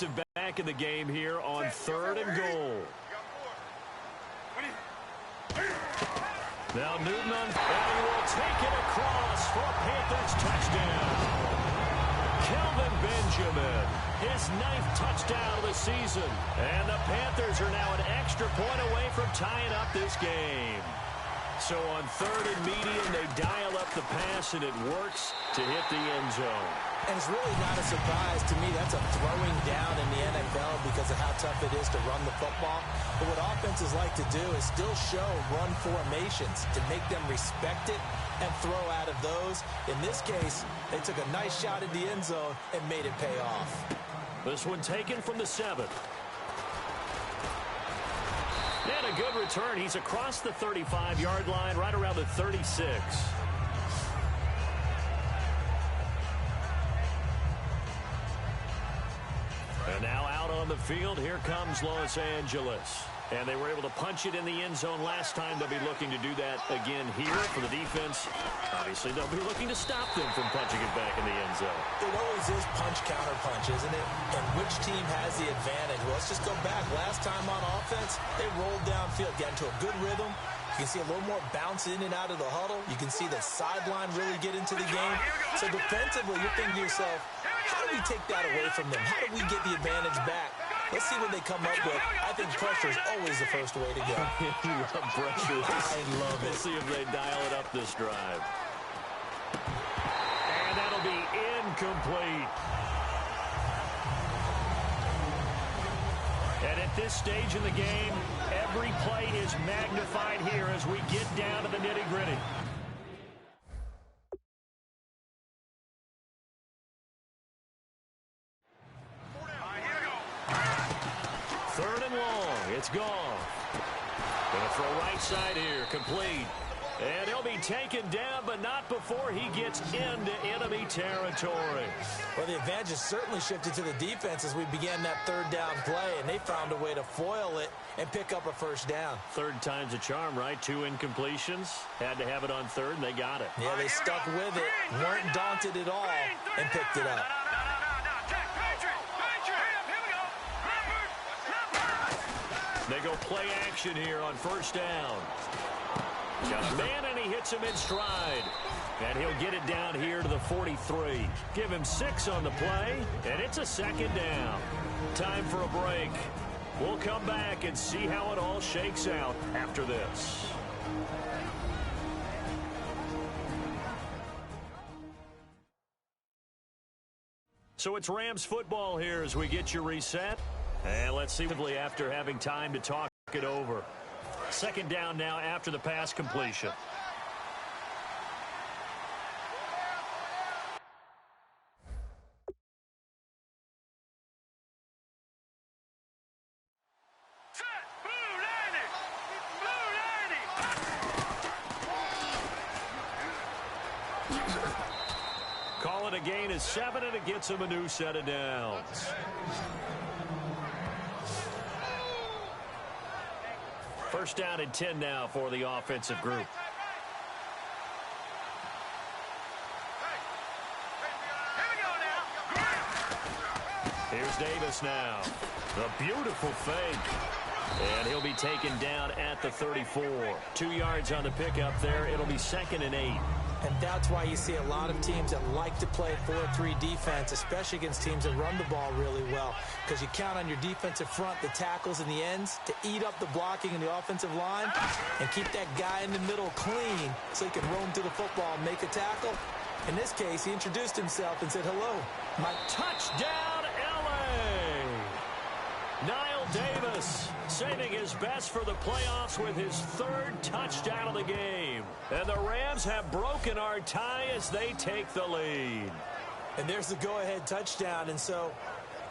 defensive back in the game here on 3rd and goal. Now Newton on, and he will take it across for a Panthers touchdown. Kelvin Benjamin, his 9th touchdown of the season. And the Panthers are now an extra point away from tying up this game. So on 3rd and medium, they dial up the pass, and it works to hit the end zone. And it's really not a surprise to me. That's a throwing down in the NFL because of how tough it is to run the football. But what offenses like to do is still show run formations to make them respect it and throw out of those. In this case, they took a nice shot at the end zone and made it pay off. This one taken from the 7. And a good return. He's across the 35-yard line, right around the 36. And now out on the field, here comes Los Angeles. And they were able to punch it in the end zone last time. They'll be looking to do that again here for the defense. Obviously, they'll be looking to stop them from punching it back in the end zone. It always is punch-counter-punch, isn't it? And which team has the advantage? Well, let's just go back. Last time on offense, they rolled downfield, got into a good rhythm. You can see a little more bounce in and out of the huddle. You can see the sideline really get into the game. So defensively, you're thinking to yourself, how do we take that away from them? How do we get the advantage back? Let's see what they come up with. I think pressure is always the first way to go. You love pressure. I love it. We'll see if they dial it up this drive. And that'll be incomplete. And at this stage in the game, every play is magnified here as we get down to the nitty-gritty. It's gone. Gonna throw right side here, complete. And he'll be taken down, but not before he gets into enemy territory. Well, the advantage has certainly shifted to the defense as we began that 3rd down play, and they found a way to foil it and pick up a 1st down. 3rd time's a charm, right? 2 incompletions. Had to have it on 3rd, and they got it. Yeah, they stuck with it, weren't daunted at all, and picked it up. They go play action here on 1st down. Got a man, and he hits him in stride. And he'll get it down here to the 43. Give him 6 on the play, and it's a 2nd down. Time for a break. We'll come back and see how it all shakes out after this. So it's Rams football here as we get you reset. And let's see after having time to talk it over. 2nd down now after the pass completion. Call it a gain of 7, and it gets him a new set of downs. First down and 10 now for the offensive group. Here's Davis now. A beautiful fake. And he'll be taken down at the 34. 2 yards on the pickup there. It'll be 2nd and 8. And that's why you see a lot of teams that like to play 4-3 defense, especially against teams that run the ball really well. Because you count on your defensive front, the tackles and the ends, to eat up the blocking in the offensive line and keep that guy in the middle clean so he can roam to the football and make a tackle. In this case, he introduced himself and said, hello. My touchdown, L.A. Niall Davis saving his best for the playoffs with his 3rd touchdown of the game. And the Rams have broken our tie as they take the lead. And there's the go-ahead touchdown. And so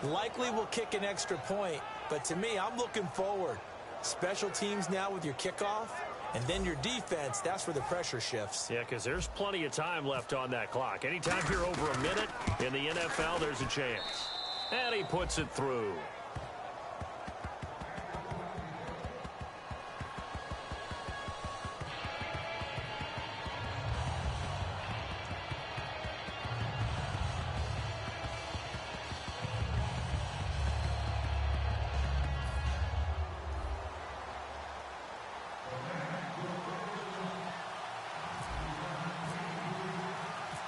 likely we'll kick an extra point. But to me, I'm looking forward. Special teams now with your kickoff. And then your defense, that's where the pressure shifts. Yeah, because there's plenty of time left on that clock. Anytime you're over a minute in the NFL, there's a chance. And he puts it through.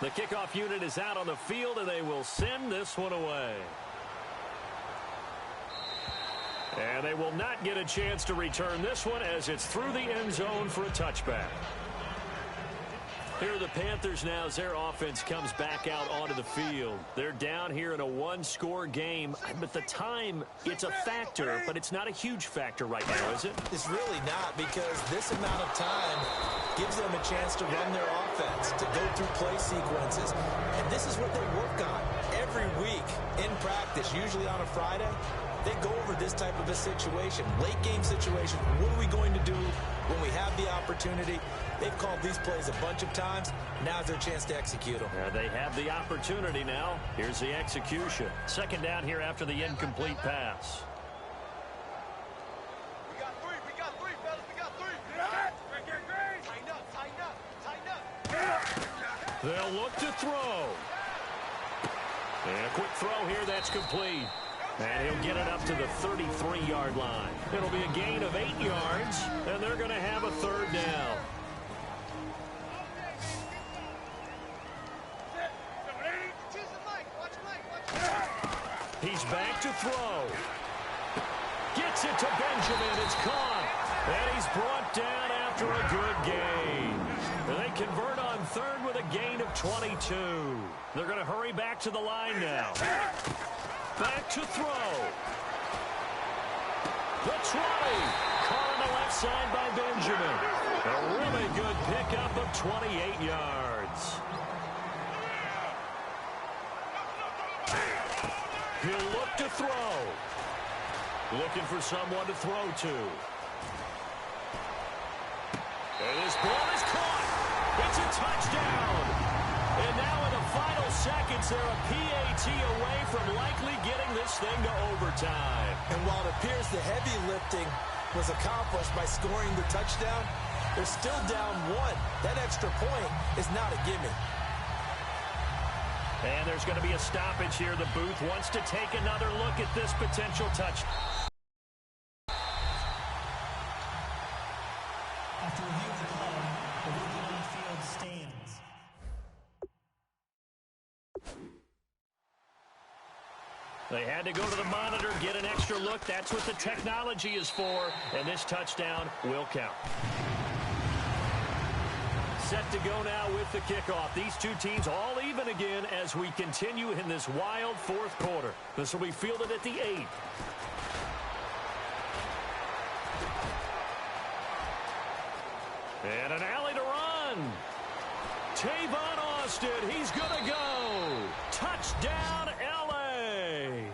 The kickoff unit is out on the field, and they will send this one away. And they will not get a chance to return this one as it's through the end zone for a touchback. Here are the Panthers now as their offense comes back out onto the field. They're down here in a one-score game. But the time, it's a factor, but it's not a huge factor right now, is it? It's really not, because this amount of time gives them a chance to run their offense, to go through play sequences. And this is what they work on every week in practice, usually on a Friday. They go over this type of a situation, late-game situation. What are we going to do when we have the opportunity? They've called these plays a bunch of times. Now's their chance to execute them. They have the opportunity now. Here's the execution. Second down here after the incomplete pass. We got three, fellas. We got three. Tighten up. They'll look to throw. And a quick throw here that's complete. And he'll get it up to the 33-yard line. It'll be a gain of 8 yards, and they're going to have a third down. He's back to throw. Gets it to Benjamin. It's caught. And he's brought down after a good gain. And they convert on third with a gain of 22. They're going to hurry back to the line now. Back to throw. The 20. Caught on the left side by Benjamin. A really good pickup of 28 yards. He'll look to throw. Looking for someone to throw to. And this ball is caught. It's a touchdown. And now in the final seconds, they're a PAT away from likely getting this thing to overtime. And while it appears the heavy lifting was accomplished by scoring the touchdown, they're still down one. That extra point is not a gimme. And there's going to be a stoppage here. The booth wants to take another look at this potential touch. After review of the play, the rookie on the field stands. They had to go to the monitor, get an extra look. That's what the technology is for. And this touchdown will count. Set to go now with the kickoff. These two teams all even again as we continue in this wild fourth quarter. This will be fielded at the 8. And an alley to run. Tavon Austin, he's going to go. Touchdown, L.A.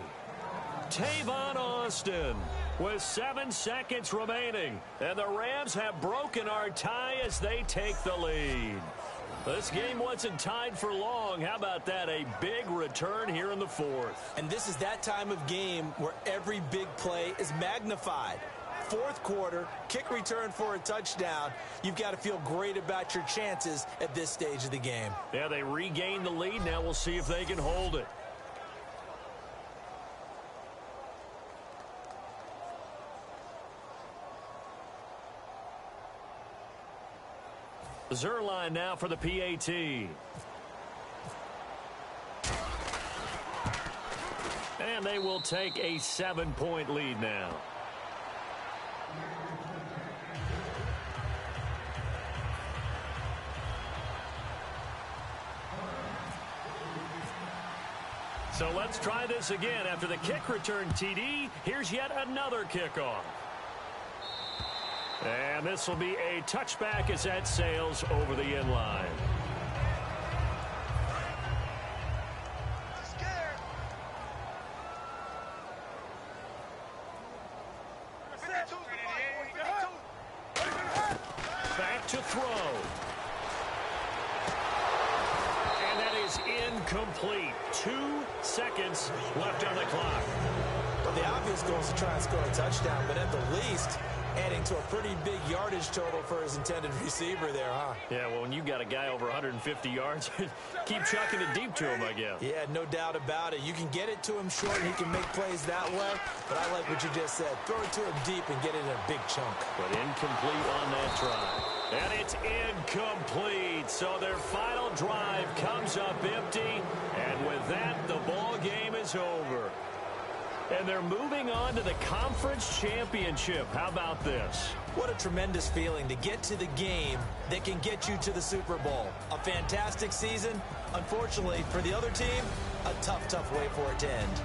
Tavon Austin with 7 seconds remaining. And the Rams have broken our tie as they take the lead. This game wasn't tied for long. How about that? A big return here in the fourth. And this is that time of game where every big play is magnified. Fourth quarter, kick return for a touchdown. You've got to feel great about your chances at this stage of the game. Yeah, they regained the lead. Now we'll see if they can hold it. Zerline now for the PAT. And they will take a 7-point lead now. So let's try this again. After the kick return TD, here's yet another kickoff. And this will be a touchback as that sails over the end line. Back to throw. And that is incomplete. 2 seconds left on the clock. Well, the obvious goal is to try and score a touchdown, but at the least, adding to a pretty big yardage total for his intended receiver there, huh? Yeah, well, when you got a guy over 150 yards, keep chucking it deep to him, I guess. Yeah, no doubt about it. You can get it to him short, and he can make plays that way, but I like what you just said. Throw it to him deep and get it in a big chunk. But incomplete on that try. And it's incomplete. So their final drive comes up empty. And with that, the ball game is over. And they're moving on to the conference championship. How about this? What a tremendous feeling to get to the game that can get you to the Super Bowl. A fantastic season. Unfortunately, for the other team, a tough, tough way for it to end.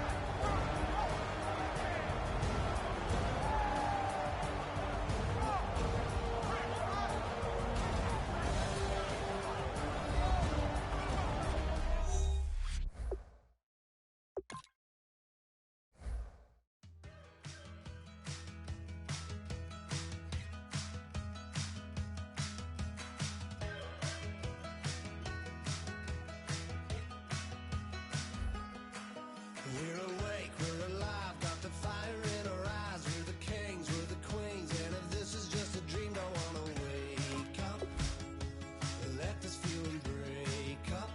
We're awake, we're alive, got the fire in our eyes. We're the kings, we're the queens, and if this is just a dream, don't wanna wake up. Let this feeling break up.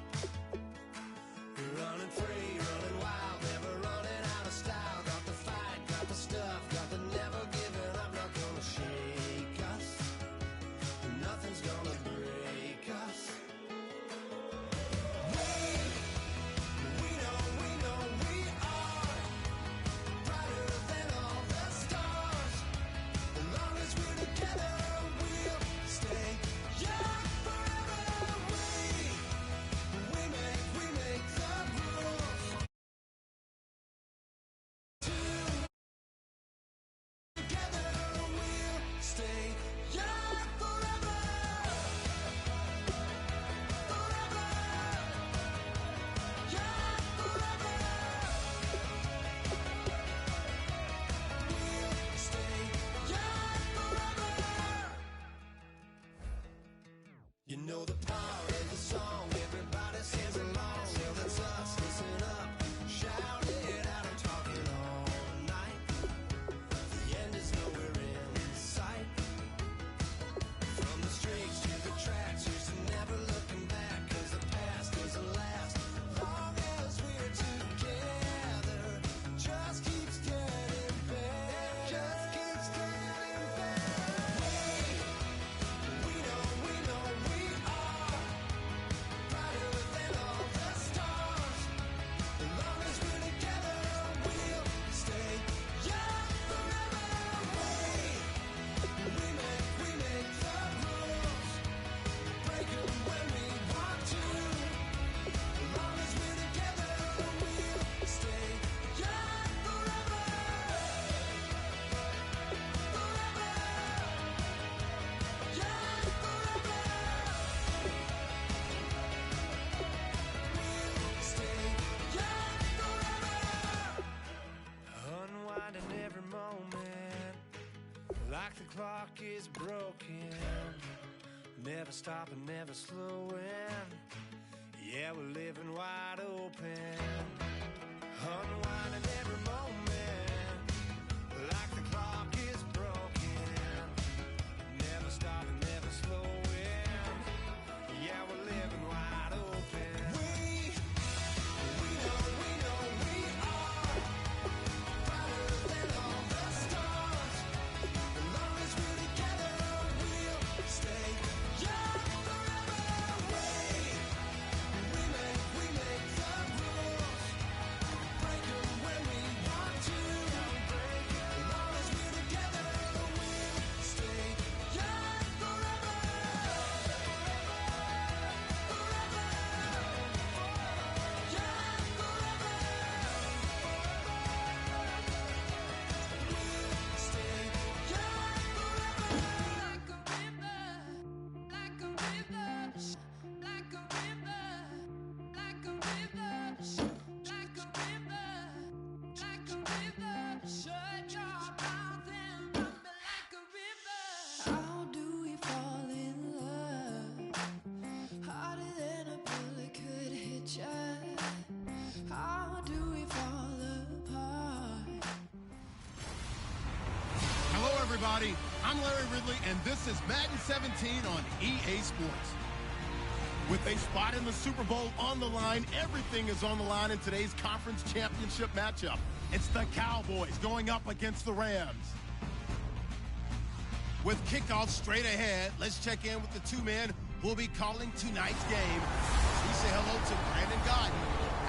We're running free, running wild, never running out of style. Got the fight, got the stuff, got the never giving up. Not gonna shake us, nothing's gonna break us. You know the power of the song, everybody sings along. Well, that's us, listen up, shout it out, I'm talking all night. The end is nowhere in sight. From the streets to the tracks, here's to never looking back, 'cause the past doesn't last. Long as we're together, just keeps getting better. Just keeps getting better. We know we are brighter than all the stars. As long as we're together, we'll stay young forever. We make the rules, break 'em when we want to. As long as we're together, we'll stay young forever. Forever. Young forever. We'll stay young forever. Unwinding every moment, like the clock is broken. Never stopping, never slowing. Yeah, we're living wide open. Unwinding every moment, like the clock is broken. Never stopping, never slowing. Yeah, we're living wide open. We know we are brighter than all the stars. As long as we're together, we'll stay young forever. We make the rules, break 'em when we want to. As long as we're together, we'll stay young forever. Forever. Young forever. We'll stay young forever. Like a river, like a river, like a river, like a river, like a river, like a river. Shut your mouth and run me like a river. How do we fall in love? Harder than a bullet could hit ya. How do we fall apart? Hello, everybody. I'm Larry Ridley, and this is Madden 17 on EA Sports. With a spot in the Super Bowl on the line, everything is on the line in today's conference championship matchup. It's the Cowboys going up against the Rams. With kickoff straight ahead, let's check in with the two men who will be calling tonight's game. We say hello to Brandon Gaudin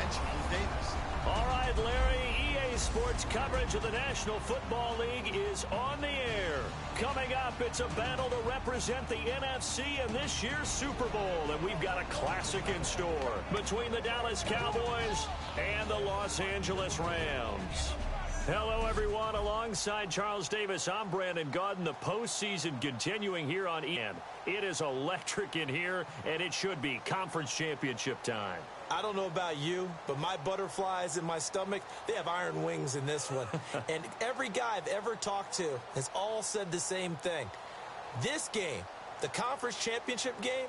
and Charles Davis. All right, Larry, EA Sports coverage of the National Football League is on the air. Coming up, it's a battle to represent the NFC in this year's Super Bowl, and we've got a classic in store between the Dallas Cowboys and the Los Angeles Rams. Hello, everyone. Alongside Charles Davis, I'm Brandon Gaudin. The postseason continuing here on EN. It is electric in here, and it should be conference championship time. I don't know about you, but my butterflies in my stomach, they have iron wings in this one. And every guy I've ever talked to has all said the same thing. This game, the conference championship game,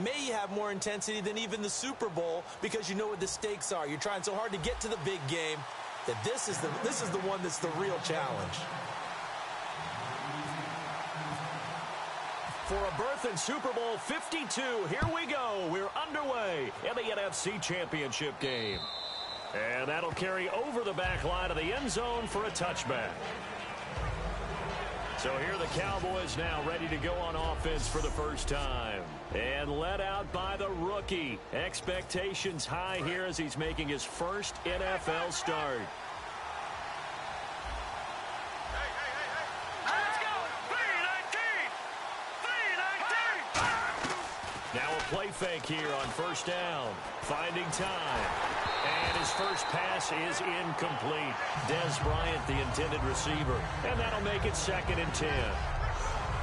may have more intensity than even the Super Bowl because you know what the stakes are. You're trying so hard to get to the big game that this is the one that's the real challenge. For a berth in Super Bowl 52, here we go. We're underway in the NFC Championship game. And that'll carry over the back line of the end zone for a touchback. So here are the Cowboys now ready to go on offense for the first time. And led out by the rookie. Expectations high here as he's making his first NFL start. Now a play fake here on first down. Finding time. And his first pass is incomplete. Dez Bryant, the intended receiver. And that'll make it 2nd and 10.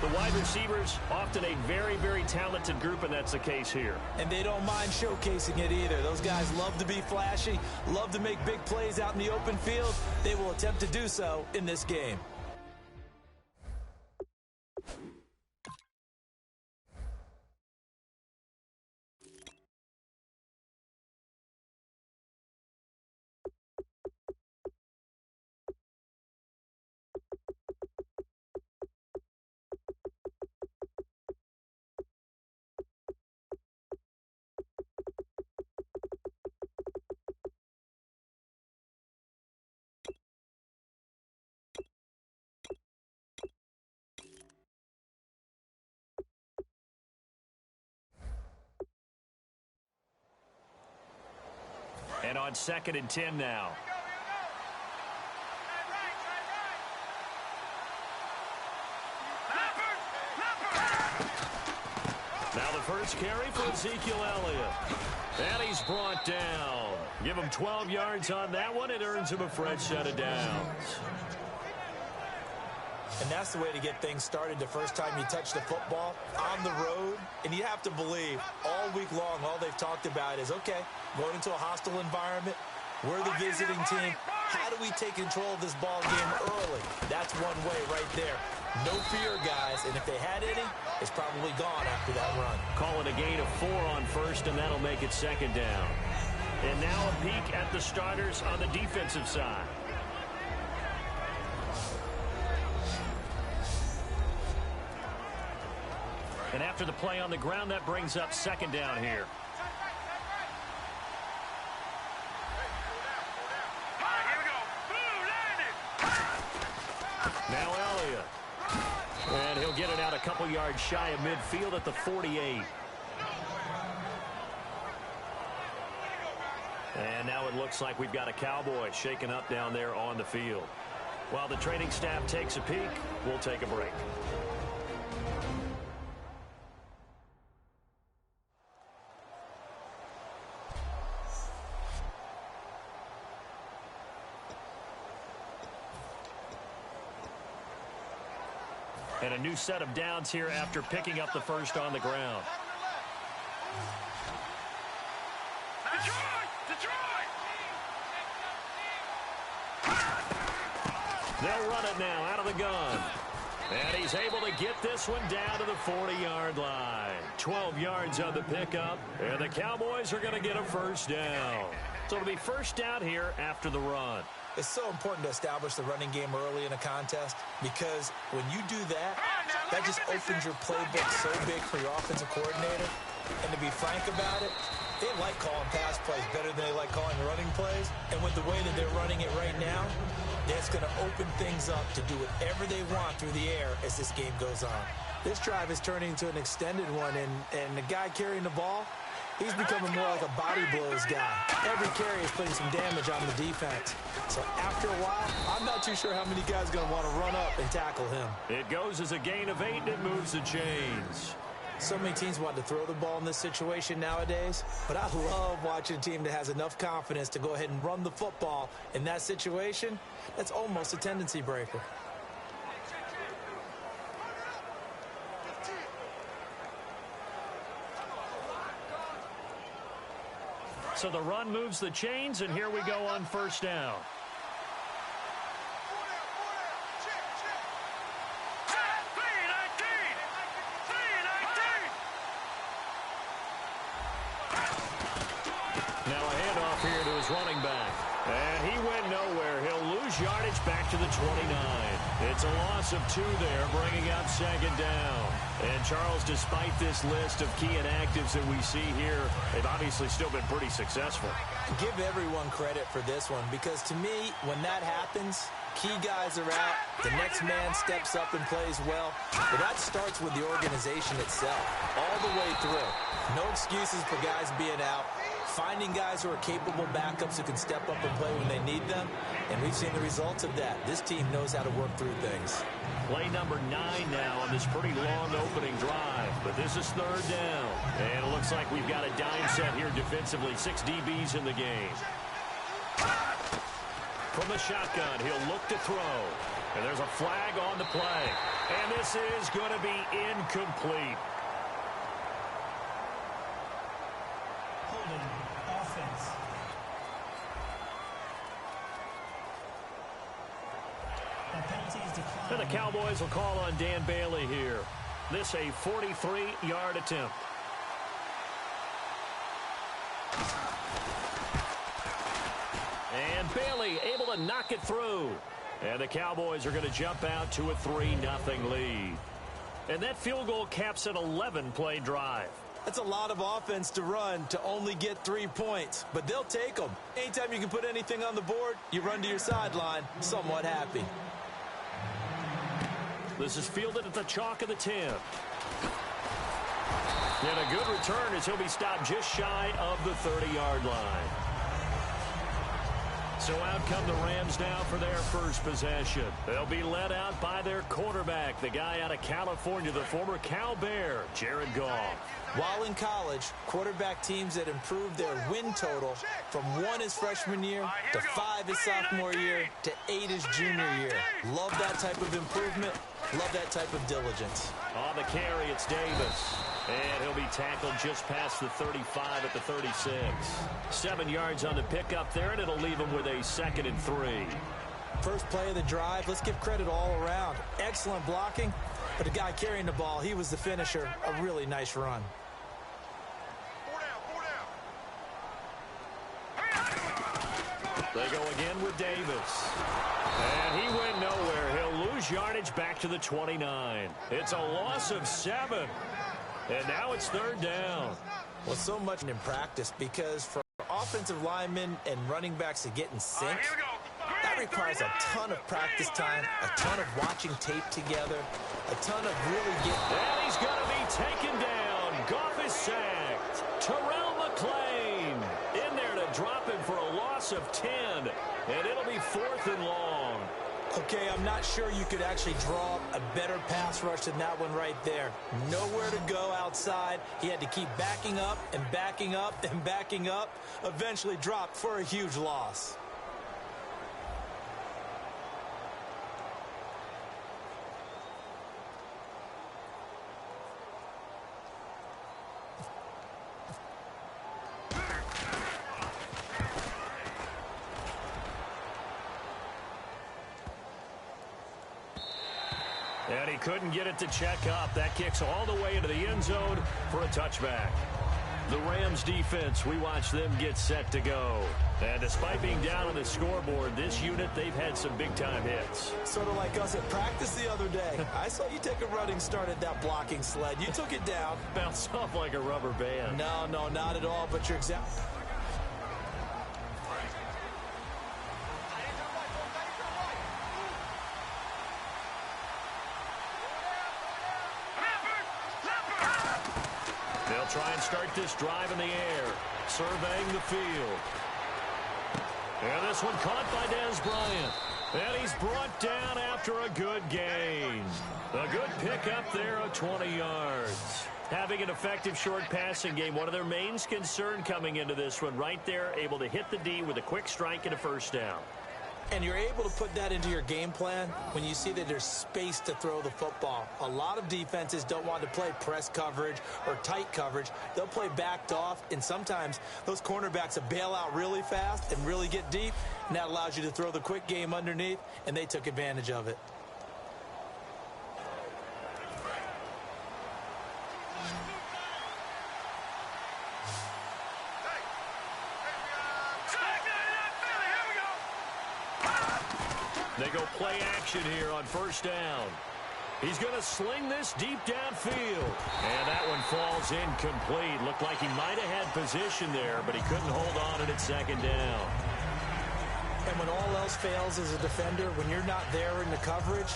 The wide receivers, often a very, very talented group, and that's the case here. And they don't mind showcasing it either. Those guys love to be flashy, love to make big plays out in the open field. They will attempt to do so in this game. And on 2nd and 10 now. Now the first carry for Ezekiel Elliott. And he's brought down. Give him 12 yards on that one. It earns him a fresh set of downs. And that's the way to get things started the first time you touch the football on the road. And you have to believe all week long, all they've talked about is, okay, going into a hostile environment, we're the visiting team. How do we take control of this ball game early? That's one way right there. No fear, guys. And if they had any, it's probably gone after that run. Call it a gain of 4 on first, and that'll make it 2nd down. And now a peek at the starters on the defensive side. And after the play on the ground, that brings up 2nd down here. Now Elliott. And he'll get it out a couple yards shy of midfield at the 48. And now it looks like we've got a Cowboy shaken up down there on the field. While the training staff takes a peek, we'll take a break. And a new set of downs here after picking up the first on the ground. They'll run it now out of the gun. And he's able to get this one down to the 40-yard line. 12 yards on the pickup. And the Cowboys are going to get a first down. So it'll be first down here after the run. It's so important to establish the running game early in a contest because when you do that, that just opens your playbook so big for your offensive coordinator. And to be frank about it, They like calling pass plays better than they like calling running plays. And with the way that they're running it right now, that's going to open things up to do whatever they want through the air as this game goes on. This drive is turning into an extended one, and the guy carrying the ball, he's becoming more like a body blows guy. Every carry is putting some damage on the defense. So after a while, I'm not too sure how many guys are going to want to run up and tackle him. It goes as a gain of 8, and it moves the chains. So many teams want to throw the ball in this situation nowadays, but I love watching a team that has enough confidence to go ahead and run the football in that situation. That's almost a tendency breaker. So the run moves the chains, and here we go on first down. Now a handoff here to his running back. And he went nowhere. He'll lose yardage back to the 29. It's a loss of 2 there, bringing up second down. And Charles, despite this list of key inactives that we see here, they've obviously still been pretty successful. Give everyone credit for this one, because to me, when that happens, key guys are out, the next man steps up and plays well. But that starts with the organization itself, all the way through. No excuses for guys being out. Finding guys who are capable backups who can step up and play when they need them. And we've seen the results of that. This team knows how to work through things. Play number 9 now on this pretty long opening drive. But this is third down. And it looks like we've got a dime set here defensively. 6 DBs in the game. From the shotgun, he'll look to throw. And there's a flag on the play. And this is going to be incomplete. Holding offense. That penalty is declined. And the Cowboys will call on Dan Bailey here. This a 43-yard attempt. And Bailey able to knock it through. And the Cowboys are going to jump out to a 3-0 lead. And that field goal caps an 11-play drive. That's a lot of offense to run to only get 3 points, but they'll take them. Anytime you can put anything on the board, you run to your sideline somewhat happy. This is fielded at the chalk of the 10. And a good return as he'll be stopped just shy of the 30-yard line. So out come the Rams now for their first possession. They'll be led out by their quarterback, the guy out of California, the former Cal Bear, Jared Goff. While in college, quarterback teams that improved their win total from 1 his freshman year to 5 his sophomore year to 8 his junior year. Love that type of improvement. Love that type of diligence. On the carry, it's Davis. And he'll be tackled just past the 35 at the 36. 7 yards on the pickup there, and it'll leave him with a 2nd and 3. First play of the drive, let's give credit all around. Excellent blocking, but the guy carrying the ball, he was the finisher. A really nice run. 4 down. They go again with Davis. And he went nowhere. He'll lose yardage back to the 29. It's a loss of 7. And now it's third down. Well, so much in practice, because for offensive linemen and running backs to get in sync, that requires a ton of practice time, a ton of watching tape together, a ton of really getting... And he's going to be taken down. Goff is sacked. Terrell McClain in there to drop him for a loss of 10. And it'll be 4th and long. Okay, I'm not sure you could actually draw a better pass rush than that one right there. Nowhere to go outside. He had to keep backing up and backing up and backing up. Eventually dropped for a huge loss. And he couldn't get it to check up. That kicks all the way into the end zone for a touchback. The Rams defense, we watch them get set to go. And despite being down on the scoreboard, this unit, they've had some big-time hits. Sort of like us at practice the other day. I saw you take a running start at that blocking sled. You took it down. Bounced off like a rubber band. No, not at all, but you're exactly... They'll try and start this drive in the air, surveying the field. And this one caught by Dez Bryant. And he's brought down after a good gain. A good pickup there of 20 yards. Having an effective short passing game, one of their main concern coming into this one, right there, able to hit the D with a quick strike and a first down. And you're able to put that into your game plan when you see that there's space to throw the football. A lot of defenses don't want to play press coverage or tight coverage. They'll play backed off, and sometimes those cornerbacks will bail out really fast and really get deep, and that allows you to throw the quick game underneath, and they took advantage of it. They go play action here on first down. He's going to sling this deep downfield. And that one falls incomplete. Looked like he might have had position there, but he couldn't hold on at second down. And when all else fails as a defender, when you're not there in the coverage,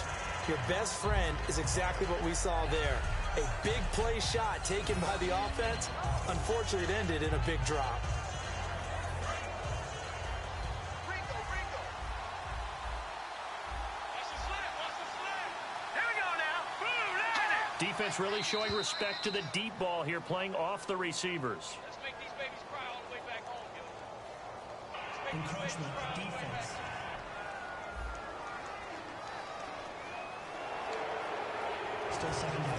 your best friend is exactly what we saw there. A big play shot taken by the offense. Unfortunately, it ended in a big drop. Defense really showing respect to the deep ball here, playing off the receivers. Let's make these babies cry all the way back home, yo. Encroachment, defense. Still second down.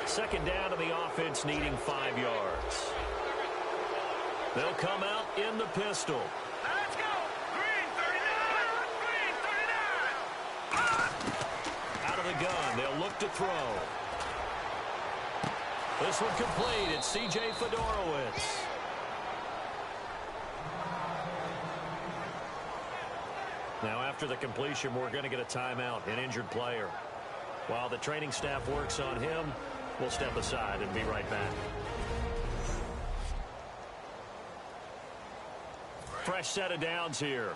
Second down to the offense, needing 5 yards. They'll come out in the pistol. Let's go. Green 39. Green 39. Out of the gun, they'll look to throw. This one complete. It's C.J. Fedorowicz. Now, after the completion, we're going to get a timeout, an injured player. While the training staff works on him, we'll step aside and be right back. Fresh set of downs here.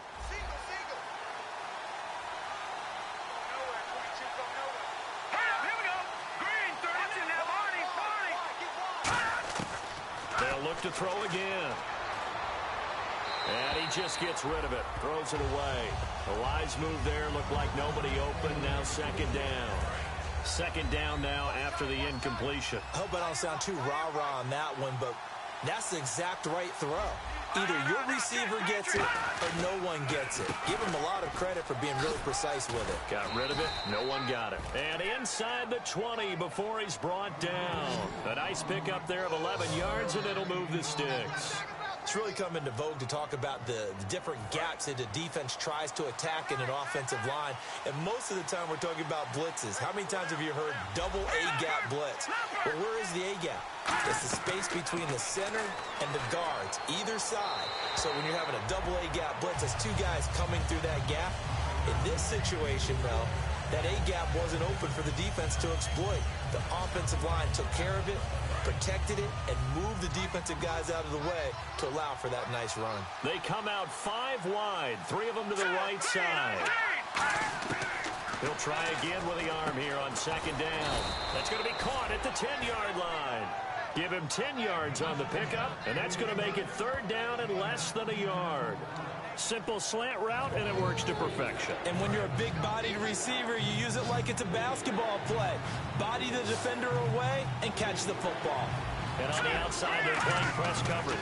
They'll look to throw again. And he just gets rid of it. Throws it away. A wise move there. Looked like nobody open. Now second down. Second down now after the incompletion. I hope I don't sound too rah-rah on that one, but that's the exact right throw. Either your receiver gets it or no one gets it. Give him a lot of credit for being really precise with it. Got rid of it. No one got it. And inside the 20 before he's brought down. A nice pickup there of 11 yards, and it'll move the sticks. It's really come into vogue to talk about the different gaps that the defense tries to attack in an offensive line. And most of the time we're talking about blitzes. How many times have you heard double A-gap blitz? Well, where is the A-gap? It's the space between the center and the guards, either side. So when you're having a double A-gap blitz, that's two guys coming through that gap. In this situation, though, that A-gap wasn't open for the defense to exploit. The offensive line took care of it, protected it, and moved the defensive guys out of the way to allow for that nice run. They come out 5 wide, 3 of them to the right side. He'll try again with the arm here on second down. That's going to be caught at the 10-yard line. Give him 10 yards on the pickup, and that's going to make it third down and less than a yard. Simple slant route, and it works to perfection. And when you're a big-bodied receiver, you use it like it's a basketball play. Body the defender away and catch the football. And on the outside, they're playing press coverage.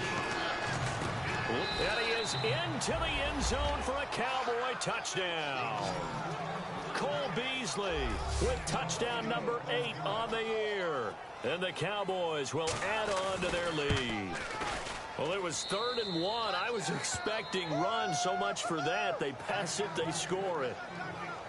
And he is into the end zone for a Cowboy touchdown. Cole Beasley with touchdown number 8 on the year. And the Cowboys will add on to their lead. Well, it was 3rd and 1. I was expecting runs. So much for that. They pass it, they score it.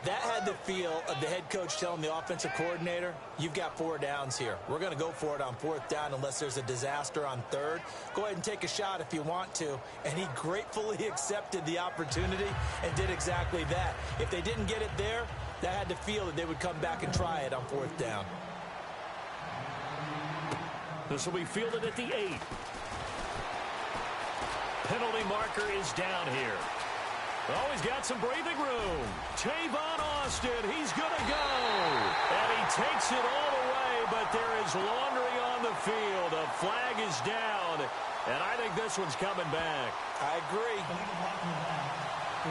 That had the feel of the head coach telling the offensive coordinator, you've got 4 downs here. We're going to go for it on 4th down unless there's a disaster on 3rd. Go ahead and take a shot if you want to. And he gratefully accepted the opportunity and did exactly that. If they didn't get it there, that had the feel that they would come back and try it on 4th down. This will be fielded at the 8. Penalty marker is down here. Oh, he's got some breathing room. Tavon Austin, he's going to go. And he takes it all the way, but there is laundry on the field. A flag is down, and I think this one's coming back. I agree.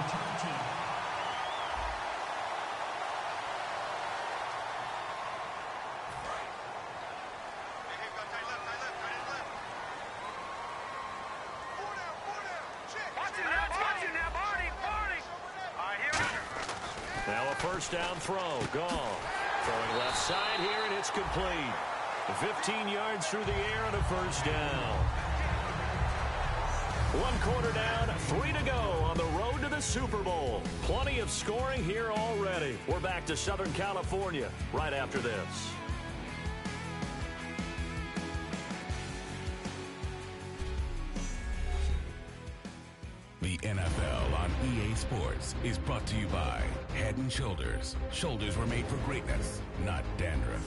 Return team. Now a first down throw, gone. Throwing left side here, and it's complete. 15 yards through the air and a first down. 1 quarter down, 3 to go on the road to the Super Bowl. Plenty of scoring here already. We're back to Southern California right after this. The NFL on EA Sports is brought to you by Head & Shoulders. Shoulders were made for greatness, not dandruff.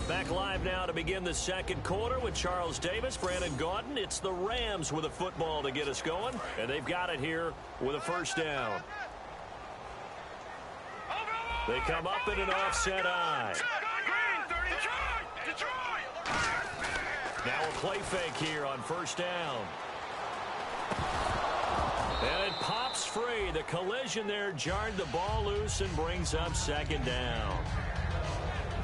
Back live now to begin the second quarter with Charles Davis, Brandon Gaudin. It's the Rams with a football to get us going, and they've got it here with a first down. They come up in an offset eye. Now a play fake here on first down. And it pops free. The collision there jarred the ball loose and brings up second down.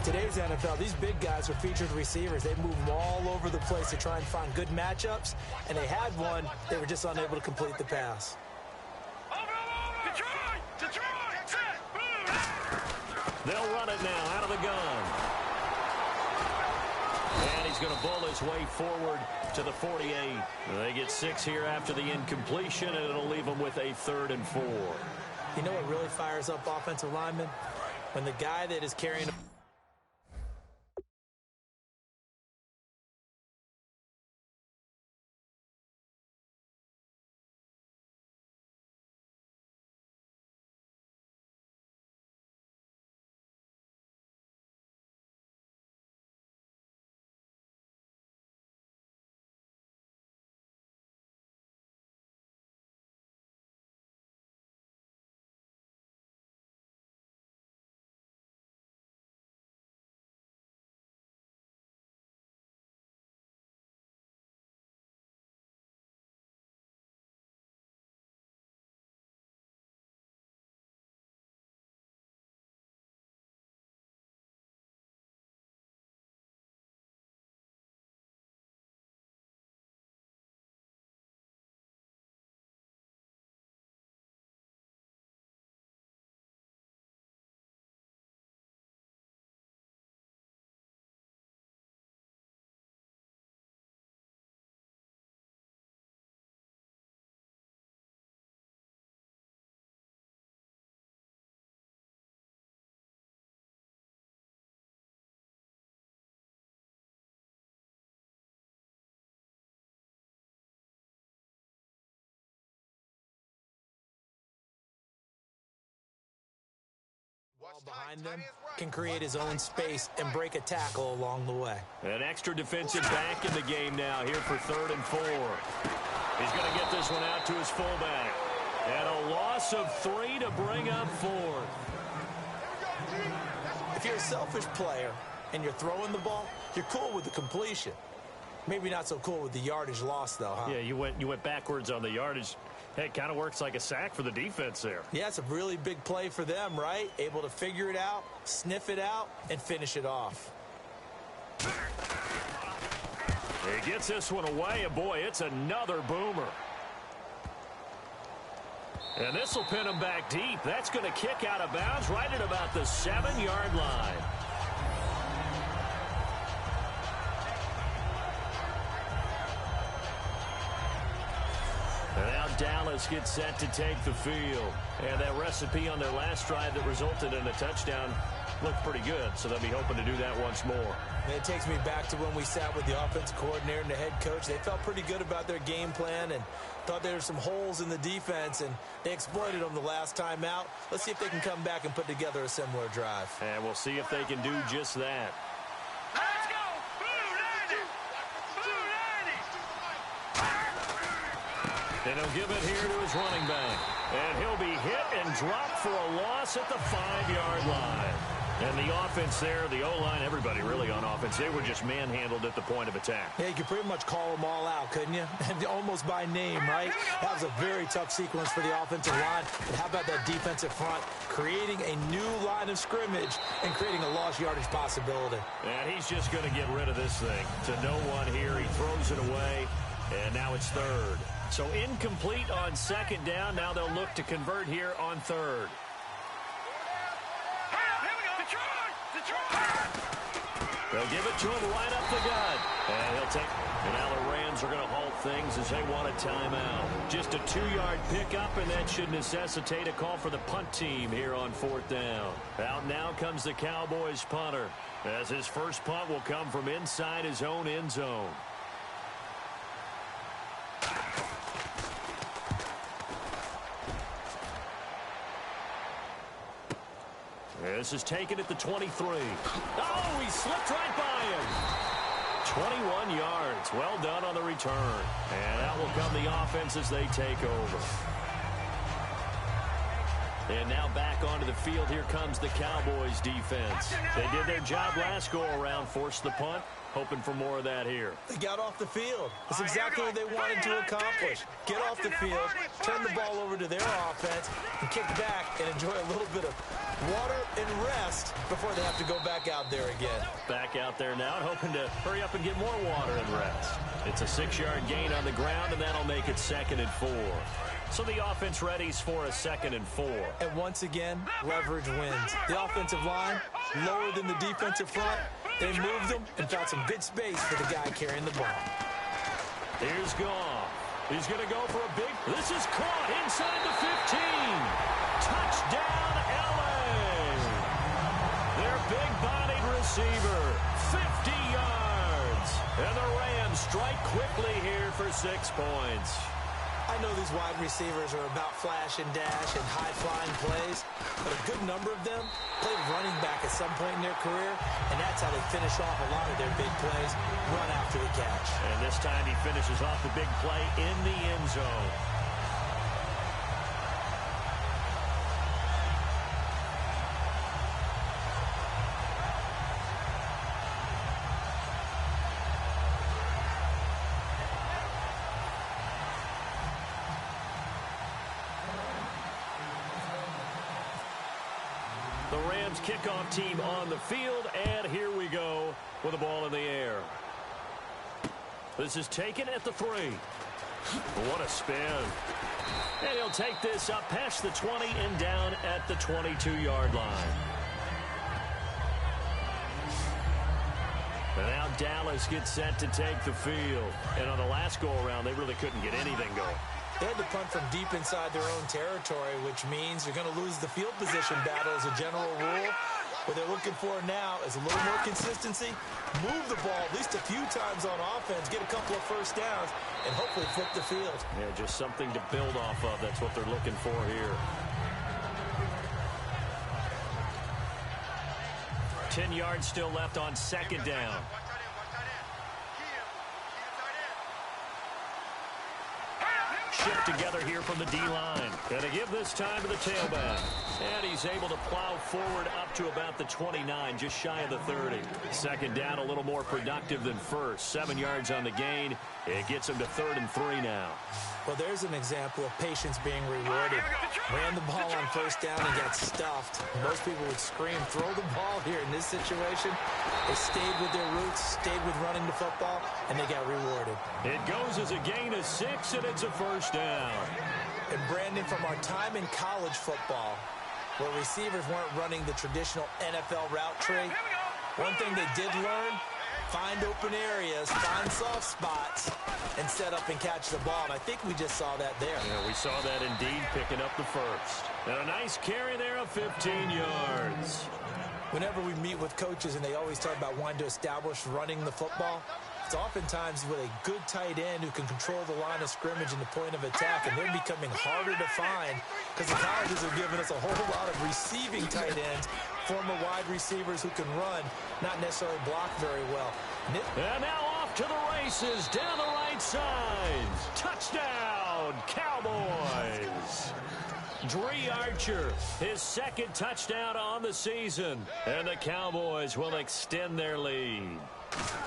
Today's NFL, these big guys are featured receivers. They move them all over the place to try and find good matchups, and they had one. They were just unable to complete the pass. They'll run it now out of the gun. And he's going to bull his way forward to the 48. They get 6 here after the incompletion, and it'll leave them with a 3rd and 4. You know what really fires up offensive linemen? When the guy that is carrying... behind them can create his own space and break a tackle along the way. An extra defensive back in the game now here for 3rd and 4. He's going to get this one out to his fullback. And a loss of 3 to bring up 4th. If you're a selfish player and you're throwing the ball, you're cool with the completion. Maybe not so cool with the yardage loss, though, huh? Yeah, you went backwards on the yardage. Hey, it kind of works like a sack for the defense there. Yeah, it's a really big play for them, right? Able to figure it out, sniff it out, and finish it off. He gets this one away, and boy, it's another boomer. And this will pin him back deep. That's going to kick out of bounds right at about the 7-yard line. And now Dallas Dallas gets set to take the field. And that recipe on their last drive that resulted in a touchdown looked pretty good, so they'll be hoping to do that once more. And it takes me back to when we sat with the offensive coordinator and the head coach. They felt pretty good about their game plan and thought there were some holes in the defense, and they exploited them the last time out. Let's see if they can come back and put together a similar drive. And we'll see if they can do just that. Let's go! Blue 90! Blue 90! And he'll give it here to his running back. And he'll be hit and dropped for a loss at the 5-yard line. And the offense there, the O-line, everybody really on offense, they were just manhandled at the point of attack. Yeah, you could pretty much call them all out, couldn't you? Almost by name, right? That was a very tough sequence for the offensive line. But how about that defensive front creating a new line of scrimmage and creating a lost yardage possibility? And he's just going to get rid of this thing to no one here. He throws it away, and now it's third. So incomplete on second down. Now they'll look to convert here on third. They'll give it to him right up the gut. And he'll take. And now the Rams are going to halt things as they want a timeout. Just a 2-yard pickup, and that should necessitate a call for the punt team here on fourth down. Out now comes the Cowboys punter, as his first punt will come from inside his own end zone. This is taken at the 23. Oh, he slipped right by him. 21 yards. Well done on the return. And out will come the offense as they take over. And now back onto the field. Here comes the Cowboys defense. They did their job last go-around, forced the punt. Hoping for more of that here. They got off the field. That's exactly what they wanted to accomplish. Get off the field, turn the ball over to their offense, and kick back and enjoy a little bit of water and rest before they have to go back out there again. Back out there now and hoping to hurry up and get more water and rest. It's a 6-yard gain on the ground, and that'll make it 2nd and 4. So the offense readies for a 2nd and 4. And once again, leverage wins. The offensive line, lower than the defensive front. They moved them and found some good space for the guy carrying the ball. Here's Goff. He's going to go for a big. This is caught inside the 15. Touchdown, L.A. Their big-bodied receiver, 50 yards. And the Rams strike quickly here for 6 points. I know these wide receivers are about flash and dash and high-flying plays, but a good number of them played running back at some point in their career, and that's how they finish off a lot of their big plays, run after the catch. And this time he finishes off the big play in the end zone. The Rams kickoff team on the field, and here we go with the ball in the air. This is taken at the 3. What a spin. And he'll take this up past the 20 and down at the 22-yard line. And now Dallas gets set to take the field. And on the last go-around, they really couldn't get anything going. They had to punt from deep inside their own territory, which means you're going to lose the field position battle as a general rule. What they're looking for now is a little more consistency, move the ball at least a few times on offense, get a couple of first downs, and hopefully flip the field. Yeah, just something to build off of. That's what they're looking for here. 10 yards still left on second down. Shift together here from the D-line. Going to give this time to the tailback. And he's able to plow forward up to about the 29, just shy of the 30. Second down, a little more productive than first. 7 yards on the gain. It gets him to 3rd and 3 now. Well, there's an example of patience being rewarded. Ran the ball on first down and got stuffed. Most people would scream, throw the ball here in this situation. They stayed with their roots, stayed with running the football, and they got rewarded. It goes as a gain of 6, and it's a first down. And Brandon, from our time in college football, where receivers weren't running the traditional NFL route tree, one thing they did learn, find open areas, find soft spots, and set up and catch the ball. And I think we just saw that there. Yeah, we saw that indeed, picking up the first. And a nice carry there of 15 yards. Whenever we meet with coaches and they always talk about wanting to establish running the football, it's oftentimes with a good tight end who can control the line of scrimmage and the point of attack, and they're becoming harder to find because the colleges are giving us a whole lot of receiving tight ends, former wide receivers who can run, not necessarily block very well. And now off to the races, down the right side. Touchdown, Cowboys. Dree Archer, his second touchdown on the season. And the Cowboys will extend their lead.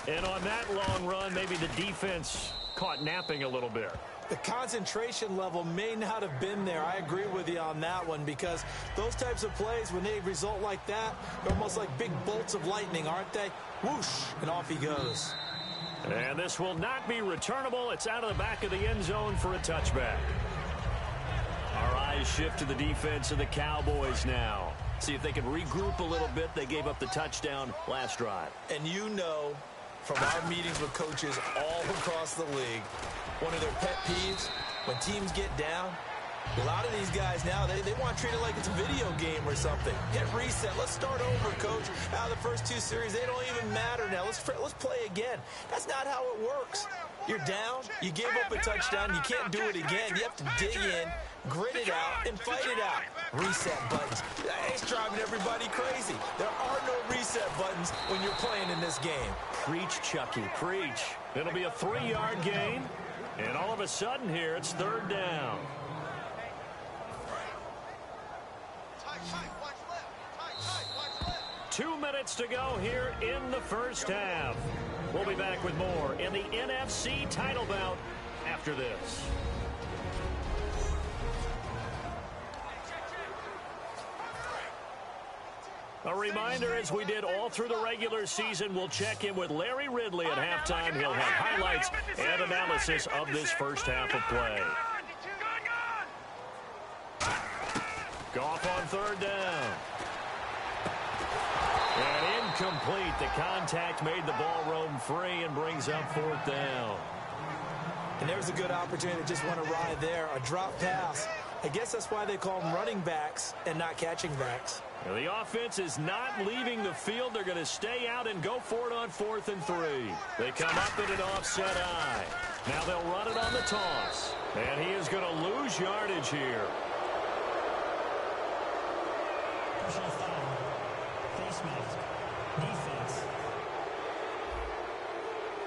And on that long run, maybe the defense caught napping a little bit. The concentration level may not have been there. I agree with you on that one, because those types of plays, when they result like that, they're almost like big bolts of lightning, aren't they? Whoosh, and off he goes. And this will not be returnable. It's out of the back of the end zone for a touchback. Our eyes shift to the defense of the Cowboys now. See if they can regroup a little bit. They gave up the touchdown last drive. And you know, from our meetings with coaches all across the league, one of their pet peeves, when teams get down, a lot of these guys now, they want to treat it like it's a video game or something. Hit reset. Let's start over, coach. Out of the first 2 series, they don't even matter now. Let's play again. That's not how it works. You're down. You gave up a touchdown. You can't do it again. You have to dig in, grit it out, and fight it out. Reset buttons. It's driving everybody crazy. There are no reset buttons when you're playing in this game. Preach, Chucky, preach. It'll be a 3-yard gain. And all of a sudden here, it's third down. 2 minutes to go here in the first half. We'll be back with more in the NFC title bout after this. A reminder, as we did all through the regular season, we'll check in with Larry Ridley at halftime. He'll have highlights and analysis of this first half of play. Goff on third down. And incomplete. The contact made the ball roam free and brings up fourth down. And there's a good opportunity to just want to ride there. A drop pass. I guess that's why they call them running backs and not catching backs. Now the offense is not leaving the field. They're going to stay out and go for it on 4th and 3. They come up in an offset eye. Now they'll run it on the toss. And he is going to lose yardage here. Personal foul. Face mask. Defense.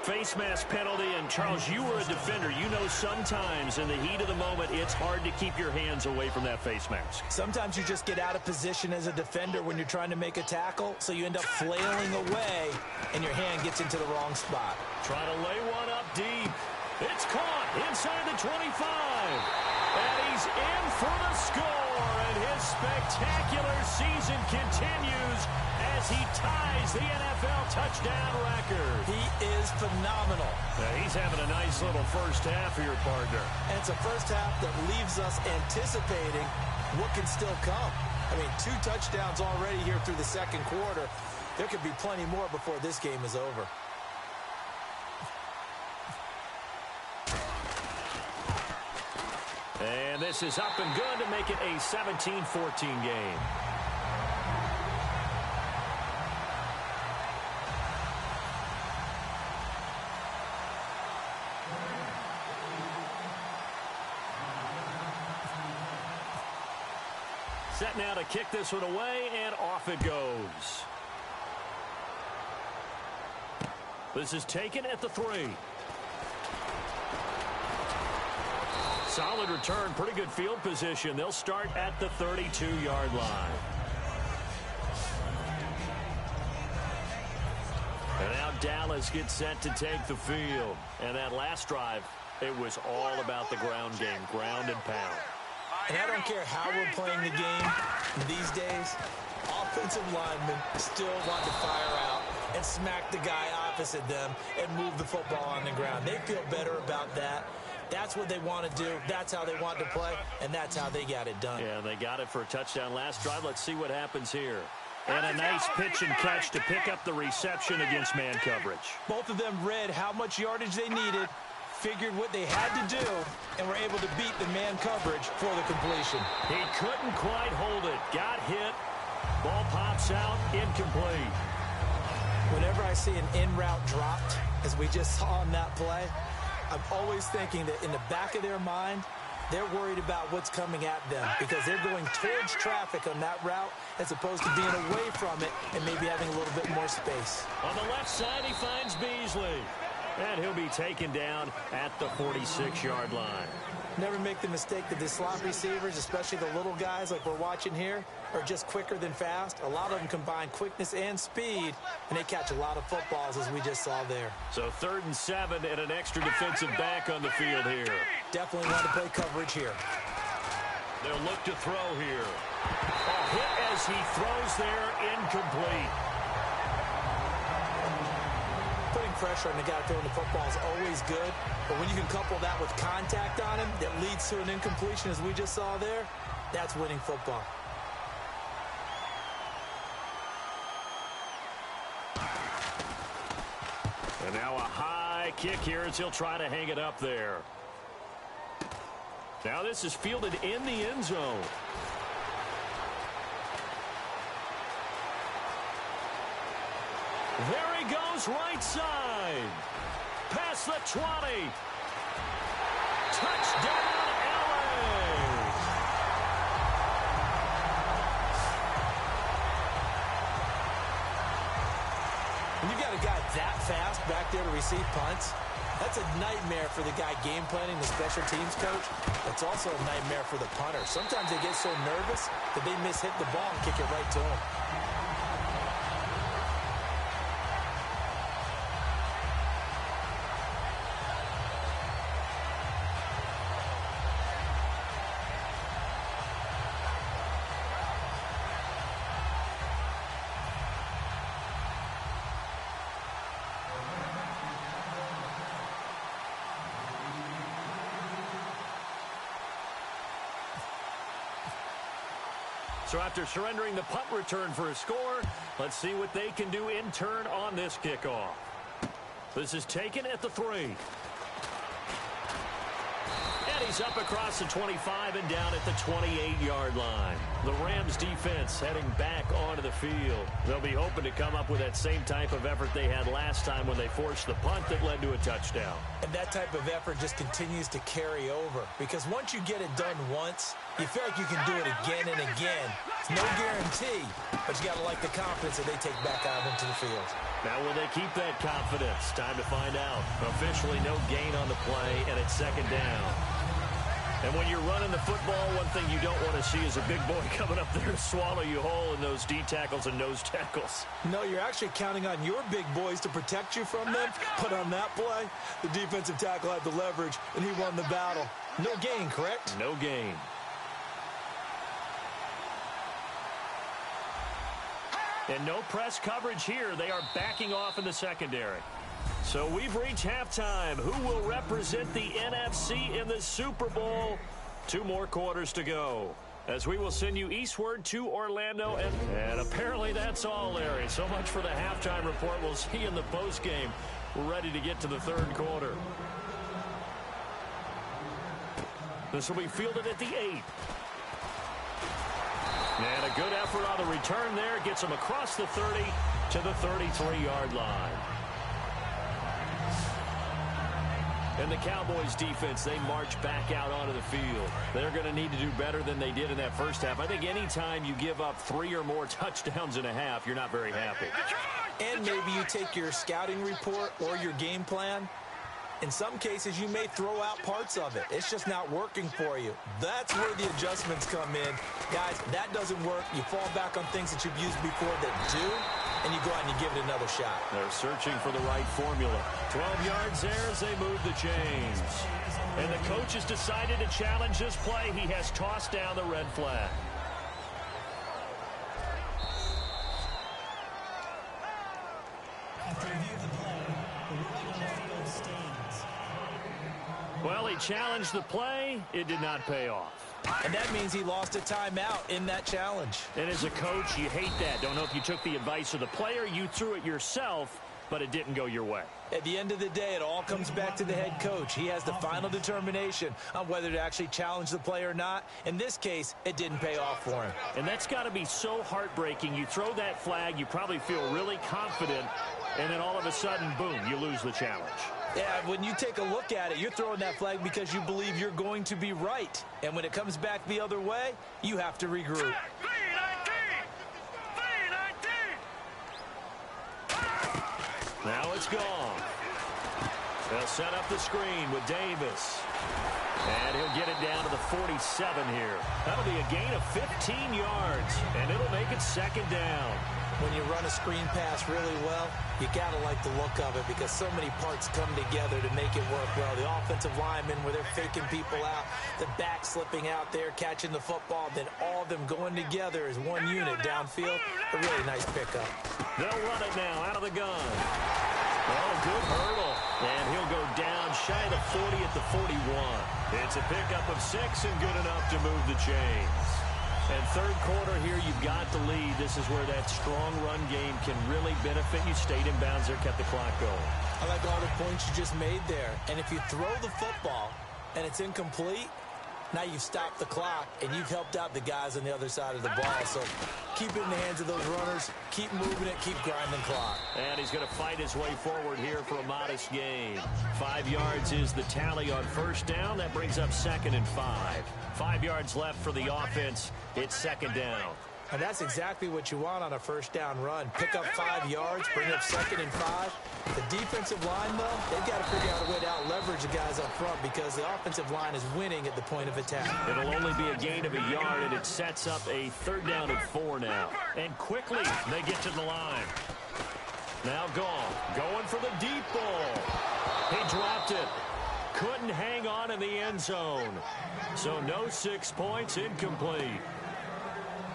Face mask penalty, and Charles, you were a defender. You know sometimes in the heat of the moment, it's hard to keep your hands away from that face mask. Sometimes you just get out of position as a defender when you're trying to make a tackle, so you end up flailing away, and your hand gets into the wrong spot. Trying to lay one up deep. It's caught inside the 25. And he's in for the score, and his spectacular season continues as he ties the NFL touchdown record. He is phenomenal. Now he's having a nice little first half here, partner. And it's a first half that leaves us anticipating what can still come. I mean, 2 touchdowns already here through the second quarter. There could be plenty more before this game is over. And this is up and good to make it a 17-14 game. Set now to kick this one away, and off it goes. This is taken at the 3. Solid return, pretty good field position. They'll start at the 32-yard line. And now Dallas gets set to take the field. And that last drive, it was all about the ground game, ground and pound. And I don't care how we're playing the game these days, offensive linemen still want to fire out and smack the guy opposite them and move the football on the ground. They feel better about that. That's what they want to do. That's how they want to play, and that's how they got it done. Yeah, they got it for a touchdown last drive. Let's see what happens here. And a nice pitch and catch to pick up the reception against man coverage. Both of them read how much yardage they needed, figured what they had to do, and were able to beat the man coverage for the completion. He couldn't quite hold it. Got hit. Ball pops out, incomplete. Whenever I see an in-route dropped, as we just saw on that play, I'm always thinking that in the back of their mind, they're worried about what's coming at them because they're going towards traffic on that route as opposed to being away from it and maybe having a little bit more space. On the left side, he finds Beasley. And he'll be taken down at the 46-yard line. Never make the mistake that the slot receivers, especially the little guys like we're watching here, are just quicker than fast. A lot of them combine quickness and speed, and they catch a lot of footballs, as we just saw there. So 3rd and 7 and an extra defensive back on the field here. Definitely want to play coverage here. They'll look to throw here. A hit as he throws there, incomplete. Putting pressure on the guy throwing the football is always good, but when you can couple that with contact on him that leads to an incompletion, as we just saw there, that's winning football. And now a high kick here as he'll try to hang it up there. Now this is fielded in the end zone. There he goes, right side. Past the 20. Touchdown, LA. When you got a guy that fast back there to receive punts, that's a nightmare for the guy game planning, the special teams coach. It's also a nightmare for the punter. Sometimes they get so nervous that they miss-hit the ball and kick it right to him. So after surrendering the punt return for a score, let's see what they can do in turn on this kickoff. This is taken at the 3. And he's up across the 25 and down at the 28-yard line. The Rams defense heading back onto the field. They'll be hoping to come up with that same type of effort they had last time when they forced the punt that led to a touchdown. And that type of effort just continues to carry over. Because once you get it done once, you feel like you can do it again and again. It's no guarantee, but you got to like the confidence that they take back out into the field. Now will they keep that confidence? Time to find out. Officially no gain on the play, and it's 2nd down. And when you're running the football, one thing you don't want to see is a big boy coming up there to swallow you whole in those D tackles and nose tackles. No, you're actually counting on your big boys to protect you from them. But on that play, the defensive tackle had the leverage, and he won the battle. No gain, correct? No gain. And no press coverage here. They are backing off in the secondary. So we've reached halftime. Who will represent the NFC in the Super Bowl? 2 more quarters to go, as we will send you eastward to Orlando. And apparently that's all, Larry. So much for the halftime report. We'll see you in the postgame. We're ready to get to the 3rd quarter. This will be fielded at the 8. And a good effort on the return there. Gets him across the 30 to the 33-yard line. And the Cowboys defense, they march back out onto the field. They're going to need to do better than they did in that first half. I think anytime you give up 3 or more touchdowns in a half, you're not very happy. And maybe you take your scouting report or your game plan. In some cases, you may throw out parts of it. It's just not working for you. That's where the adjustments come in. Guys, that doesn't work. You fall back on things that you've used before that do, and you go out and you give it another shot. They're searching for the right formula. 12 yards there as they move the chains. And the coach has decided to challenge this play. He has tossed down the red flag. After review of the play, the ruling on the field stands. Well, he challenged the play. It did not pay off. And that means he lost a timeout in that challenge. And as a coach, you hate that. Don't know if you took the advice of the player, you threw it yourself, but it didn't go your way. At the end of the day, it all comes back to the head coach. He has the final determination on whether to actually challenge the play or not. In this case, it didn't pay off for him. And that's got to be so heartbreaking. You throw that flag, you probably feel really confident, and then all of a sudden, boom, you lose the challenge. Yeah, when you take a look at it, you're throwing that flag because you believe you're going to be right. And when it comes back the other way, you have to regroup. Now it's gone. They'll set up the screen with Davis. And he'll get it down to the 47 here. That'll be a gain of 15 yards, and it'll make it second down. When you run a screen pass really well, you got to like the look of it because so many parts come together to make it work well. The offensive linemen, where they're faking people out, the back slipping out there, catching the football, then all of them going together as one unit downfield. A really nice pickup. They'll run it now out of the gun. Oh, good hurdle. And he'll go down shy of the 40 at the 41. It's a pickup of 6 and good enough to move the chains. And third quarter here, you've got the lead. This is where that strong run game can really benefit you. Stayed in bounds there, kept the clock going. I like all the points you just made there. And if you throw the football and it's incomplete, now you've stopped the clock and you've helped out the guys on the other side of the ball. So keep it in the hands of those runners. Keep moving it. Keep grinding clock. And he's going to fight his way forward here for a modest gain. 5 yards is the tally on first down. That brings up 2nd and 5. 5 yards left for the offense. It's second down. And that's exactly what you want on a first down run. Pick up 5 yards, bring up 2nd and 5. The defensive line, though, they've got to figure out a way to out-leverage the guys up front because the offensive line is winning at the point of attack. It'll only be a gain of a yard, and it sets up a 3rd down and 4 now. And quickly, they get to the line. Now gone. Going for the deep ball. He dropped it. Couldn't hang on in the end zone. So no 6 points, incomplete.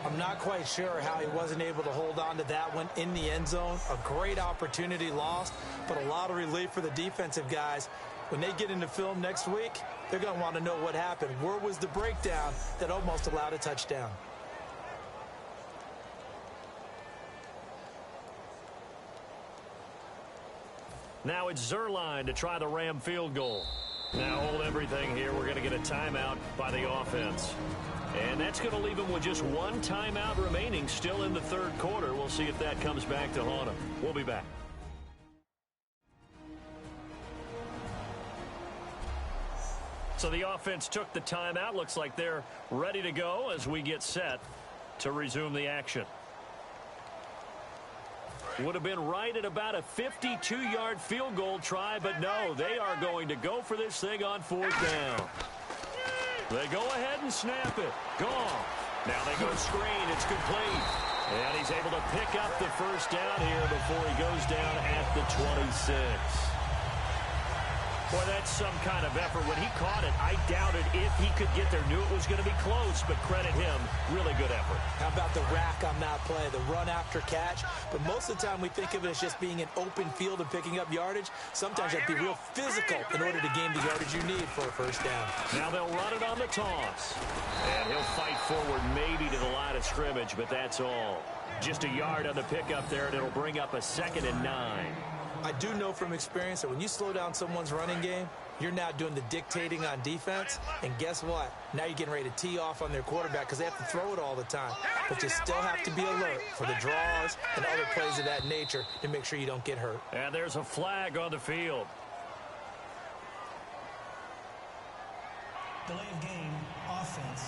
I'm not quite sure how he wasn't able to hold on to that one in the end zone. A great opportunity lost, but a lot of relief for the defensive guys. When they get into film next week, they're going to want to know what happened. Where was the breakdown that almost allowed a touchdown? Now it's Zerline to try the Ram field goal. Now hold everything here. We're going to get a timeout by the offense. And that's going to leave him with just 1 timeout remaining still in the third quarter. We'll see if that comes back to haunt him. We'll be back. So the offense took the timeout. Looks like they're ready to go as we get set to resume the action. Would have been right at about a 52-yard field goal try, but no, they are going to go for this thing on 4th down. They go ahead and snap it. Gone. Now they go screen. It's complete. And he's able to pick up the first down here before he goes down at the 26. Boy, that's some kind of effort. When he caught it, I doubted if he could get there. Knew it was going to be close, but credit him. Really good effort. How about the rack on that play, the run after catch? But most of the time we think of it as just being an open field and picking up yardage. Sometimes you have to be real physical in order to gain the yardage you need for a first down. Now they'll run it on the toss. And he'll fight forward maybe to the line of scrimmage, but that's all. Just a yard on the pickup there, and it'll bring up a 2nd and 9. I do know from experience that when you slow down someone's running game, you're now doing the dictating on defense. And guess what? Now you're getting ready to tee off on their quarterback because they have to throw it all the time. But you still have to be alert for the draws and other plays of that nature to make sure you don't get hurt. And there's a flag on the field. Delay of game, offense.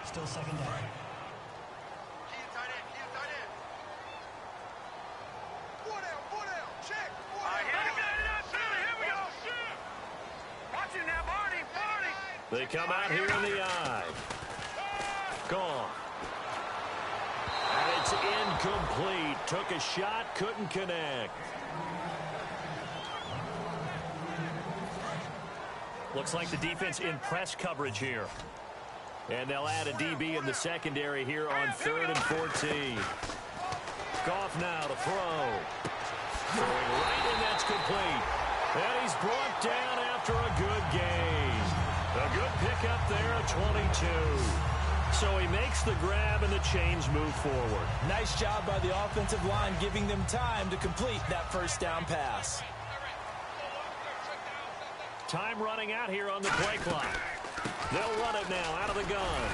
Still second down. They come out here in the eye. Gone. And it's incomplete. Took a shot, couldn't connect. Looks like the defense in press coverage here. And they'll add a DB in the secondary here on 3rd and 14. Goff now to throw. Throwing right, and that's complete. And he's brought down after a good gain. A good pickup there at 22. So he makes the grab and the chains move forward. Nice job by the offensive line, giving them time to complete that first down pass. Time running out here on the play clock. They'll run it now out of the gun.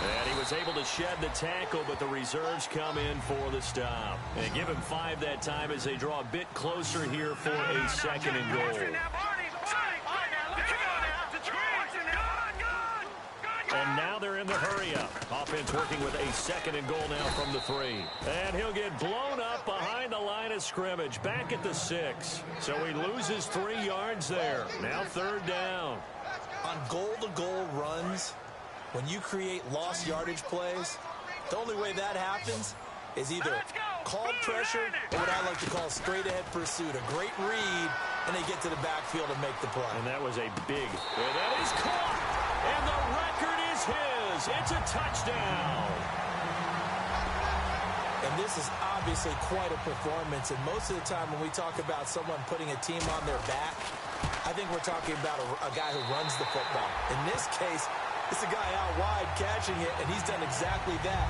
And he was able to shed the tackle, but the reserves come in for the stop. And give him 5 that time as they draw a bit closer here for a second and goal. And now they're in the hurry-up. Offense working with a second and goal now from the 3. And he'll get blown up behind the line of scrimmage, back at the 6. So he loses 3 yards there. Now 3rd down. On goal-to-goal runs, when you create lost yardage plays, the only way that happens is either called pressure or what I like to call straight-ahead pursuit. A great read, and they get to the backfield and make the play. And that was a big, and that is caught. And the record is his. It's a touchdown. And this is obviously quite a performance. And most of the time when we talk about someone putting a team on their back, I think we're talking about a guy who runs the football. In this case, it's a guy out wide catching it, and he's done exactly that,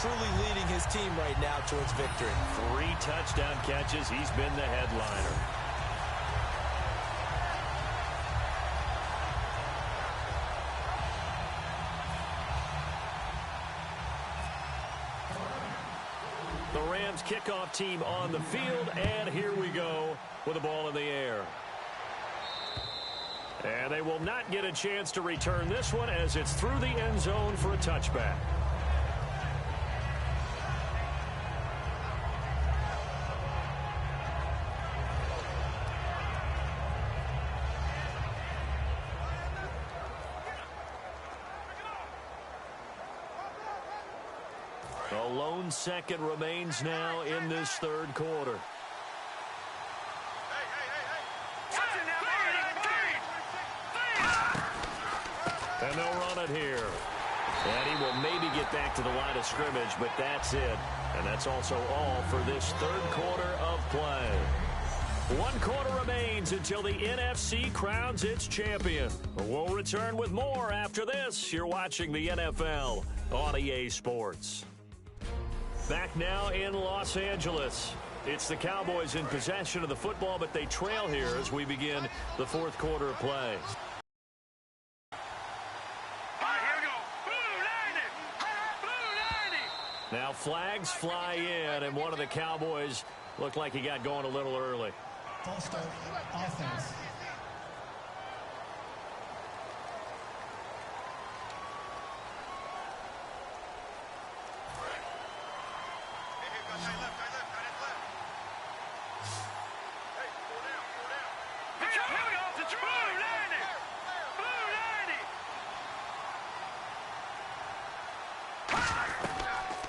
truly leading his team right now towards victory. 3 touchdown catches. He's been the headliner. The Rams kickoff team on the field, and here we go with the ball in the air. And they will not get a chance to return this one as it's through the end zone for a touchback. A lone second remains now in this 3rd quarter. And they'll run it here. And he will maybe get back to the line of scrimmage, but that's it. And that's also all for this 3rd quarter of play. 1 quarter remains until the NFC crowns its champion. We'll return with more after this. You're watching the NFL on EA Sports. Back now in Los Angeles. It's the Cowboys in possession of the football, but they trail here as we begin the 4th quarter of play. Now flags fly in, and one of the Cowboys looked like he got going a little early. False start, offense.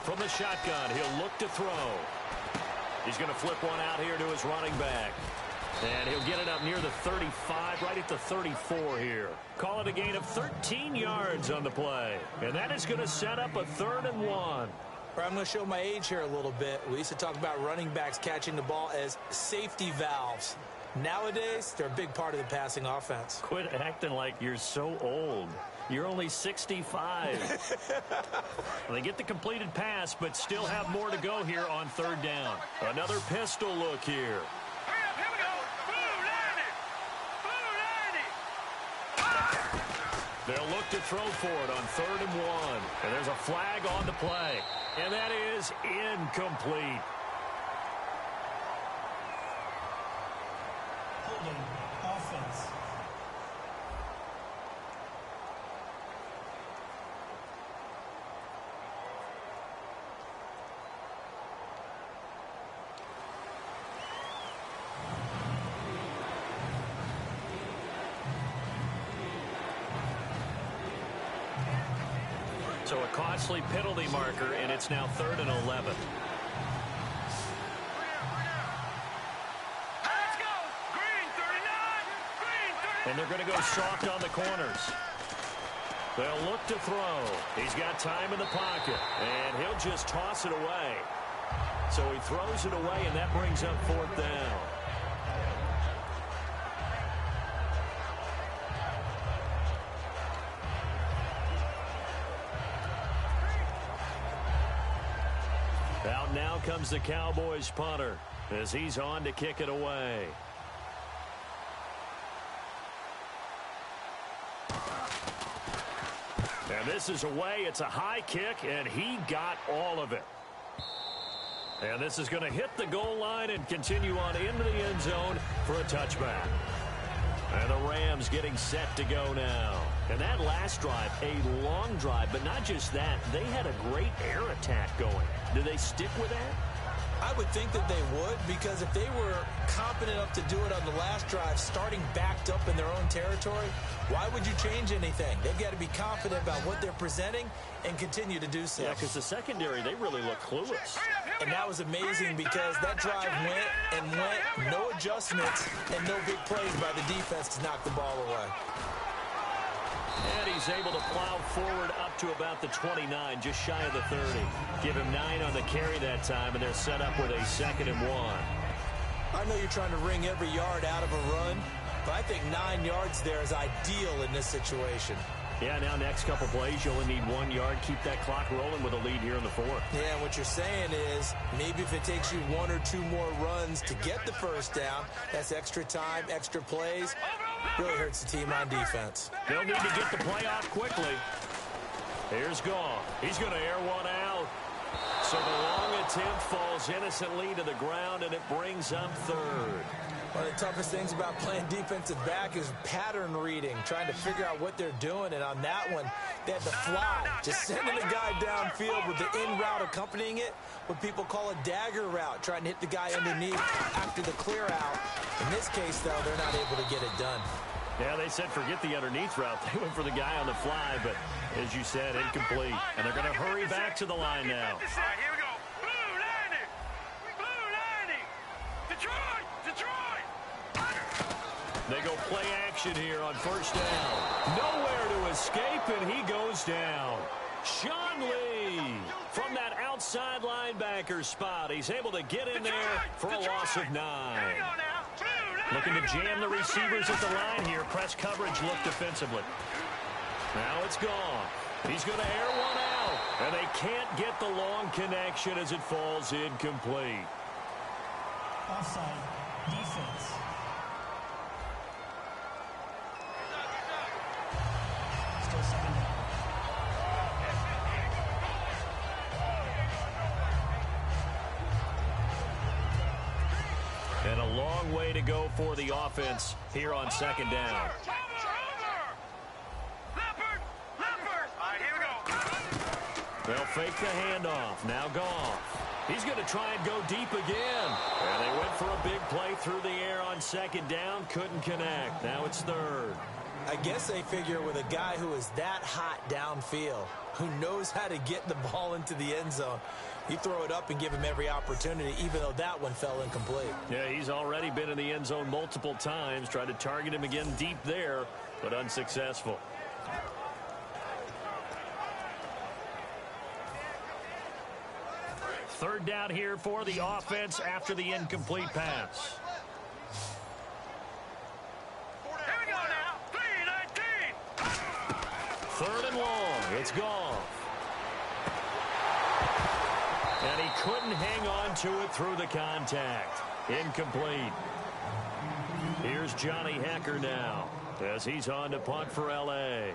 From the shotgun, he'll look to throw. He's going to flip one out here to his running back. And he'll get it up near the 35, right at the 34 here. Call it a gain of 13 yards on the play. And that is going to set up a 3rd and 1. I'm going to show my age here a little bit. We used to talk about running backs catching the ball as safety valves. Nowadays, they're a big part of the passing offense. Quit acting like you're so old. You're only 65. Well, they get the completed pass, but still have more to go here on 3rd down. Another pistol look here. They'll look to throw for it on 3rd and 1. And there's a flag on the play. And that is incomplete. Holding, offense. So a costly penalty marker, and it's now 3rd and 11. And they're going to go soft on the corners. They'll look to throw. He's got time in the pocket, and he'll just toss it away. So he throws it away, and that brings up 4th down. Out now comes the Cowboys punter as he's on to kick it away. And this is away. It's a high kick, and he got all of it. And this is going to hit the goal line and continue on into the end zone for a touchback. And the Rams getting set to go now. And that last drive, a long drive, but not just that. They had a great air attack going. Do they stick with that? I would think that they would, because if they were competent enough to do it on the last drive, starting backed up in their own territory, why would you change anything? They've got to be confident about what they're presenting and continue to do so. Yeah, because the secondary, they really look clueless. And that was amazing because that drive went, no adjustments, and no big plays by the defense to knock the ball away. And he's able to plow forward up to about the 29, just shy of the 30. Give him 9 on the carry that time, and they're set up with a 2nd and 1. I know you're trying to wring every yard out of a run, but I think 9 yards there is ideal in this situation. Yeah, now next couple plays, you only need 1 yard. Keep that clock rolling with a lead here in the 4th. Yeah, and what you're saying is maybe if it takes you 1 or 2 more runs to get the first down, that's extra time, extra plays. Really hurts the team on defense. They'll need to get the play off quickly. Here's Goff. He's going to air one out. So the long attempt falls innocently to the ground, and it brings up 3rd. One of the toughest things about playing defensive back is pattern reading, trying to figure out what they're doing. And on that one, they had to fly, just sending a guy downfield with the in route accompanying it, what people call a dagger route, trying to hit the guy underneath after the clear out. In this case, though, they're not able to get it done. Yeah, they said forget the underneath route. They went for the guy on the fly, but as you said, incomplete. And they're going to hurry back to the line now. All right, here we go. Blue landing. Blue landing. Detroit. Detroit. They go play action here on 1st down. Nowhere to escape, and he goes down. Sean Lee from that outside linebacker spot. He's able to get in there for a loss of 9. Hang on now. Looking to jam the receivers at the line here. Press coverage look defensively. Now it's gone. He's going to air one out. And they can't get the long connection as it falls incomplete. Offside. Defense. Still 2nd down. And a long way to go for the offense here on 2nd down. Leopard. All right, here we go. They'll fake the handoff. Now Goff. He's going to try and go deep again. And they went for a big play through the air on 2nd down. Couldn't connect. Now it's 3rd. I guess they figure with a guy who is that hot downfield, who knows how to get the ball into the end zone, you throw it up and give him every opportunity, even though that one fell incomplete. Yeah, he's already been in the end zone multiple times. Tried to target him again deep there, but unsuccessful. Third down here for the offense after the incomplete pass. Here we go now. 3-19. 3rd and long. It's gone. And he couldn't hang on to it through the contact. Incomplete. Here's Johnny Hecker now as he's on to punt for L.A.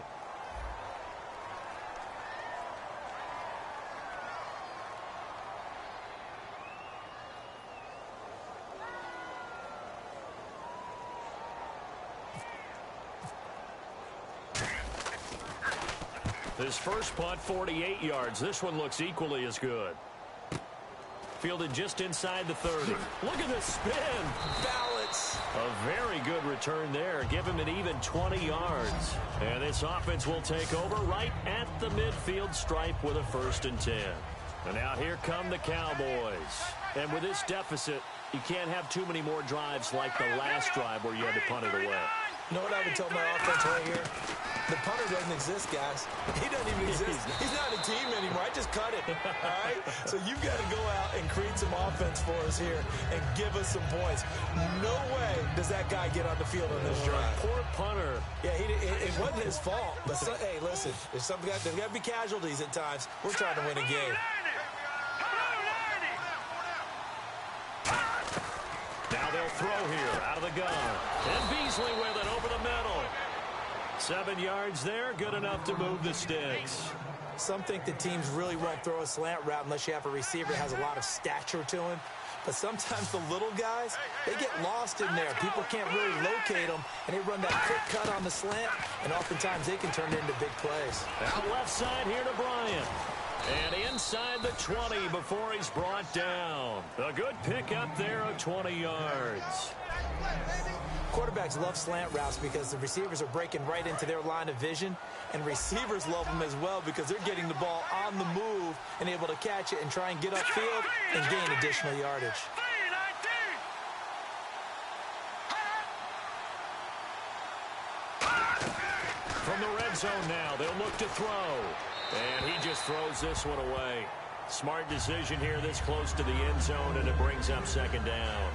His first punt, 48 yards. This one looks equally as good. Fielded just inside the 30. Look at this spin. Balance. A very good return there. Give him an even 20 yards. And this offense will take over right at the midfield stripe with a 1st and 10. And now here come the Cowboys. And with this deficit, you can't have too many more drives like the last drive where you had to punt it away. You know what I would tell my offense right here? The punter doesn't exist, guys. He doesn't even exist. He's not a team anymore. I just cut it, all right? So you've got to go out and create some offense for us here and give us some points. No way does that guy get on the field on this drive. Poor punter. Yeah, it wasn't his fault. But hey, listen, there's got to be casualties at times. We're trying to win a game. throw here out of the gun. And Beasley with it over the middle. 7 yards there, good enough to move the sticks. Some think the teams really won't throw a slant route unless you have a receiver that has a lot of stature to him. But sometimes the little guys, they get lost in there. People can't really locate them, and they run that quick cut on the slant, and oftentimes they can turn it into big plays. Out left side here to Bryant. And inside the 20 before he's brought down. A good pickup there of 20 yards. Quarterbacks love slant routes because the receivers are breaking right into their line of vision, and receivers love them as well because they're getting the ball on the move and able to catch it and try and get upfield and gain additional yardage. From the red zone now, they'll look to throw. And he just throws this one away. Smart decision here this close to the end zone, and it brings up second down.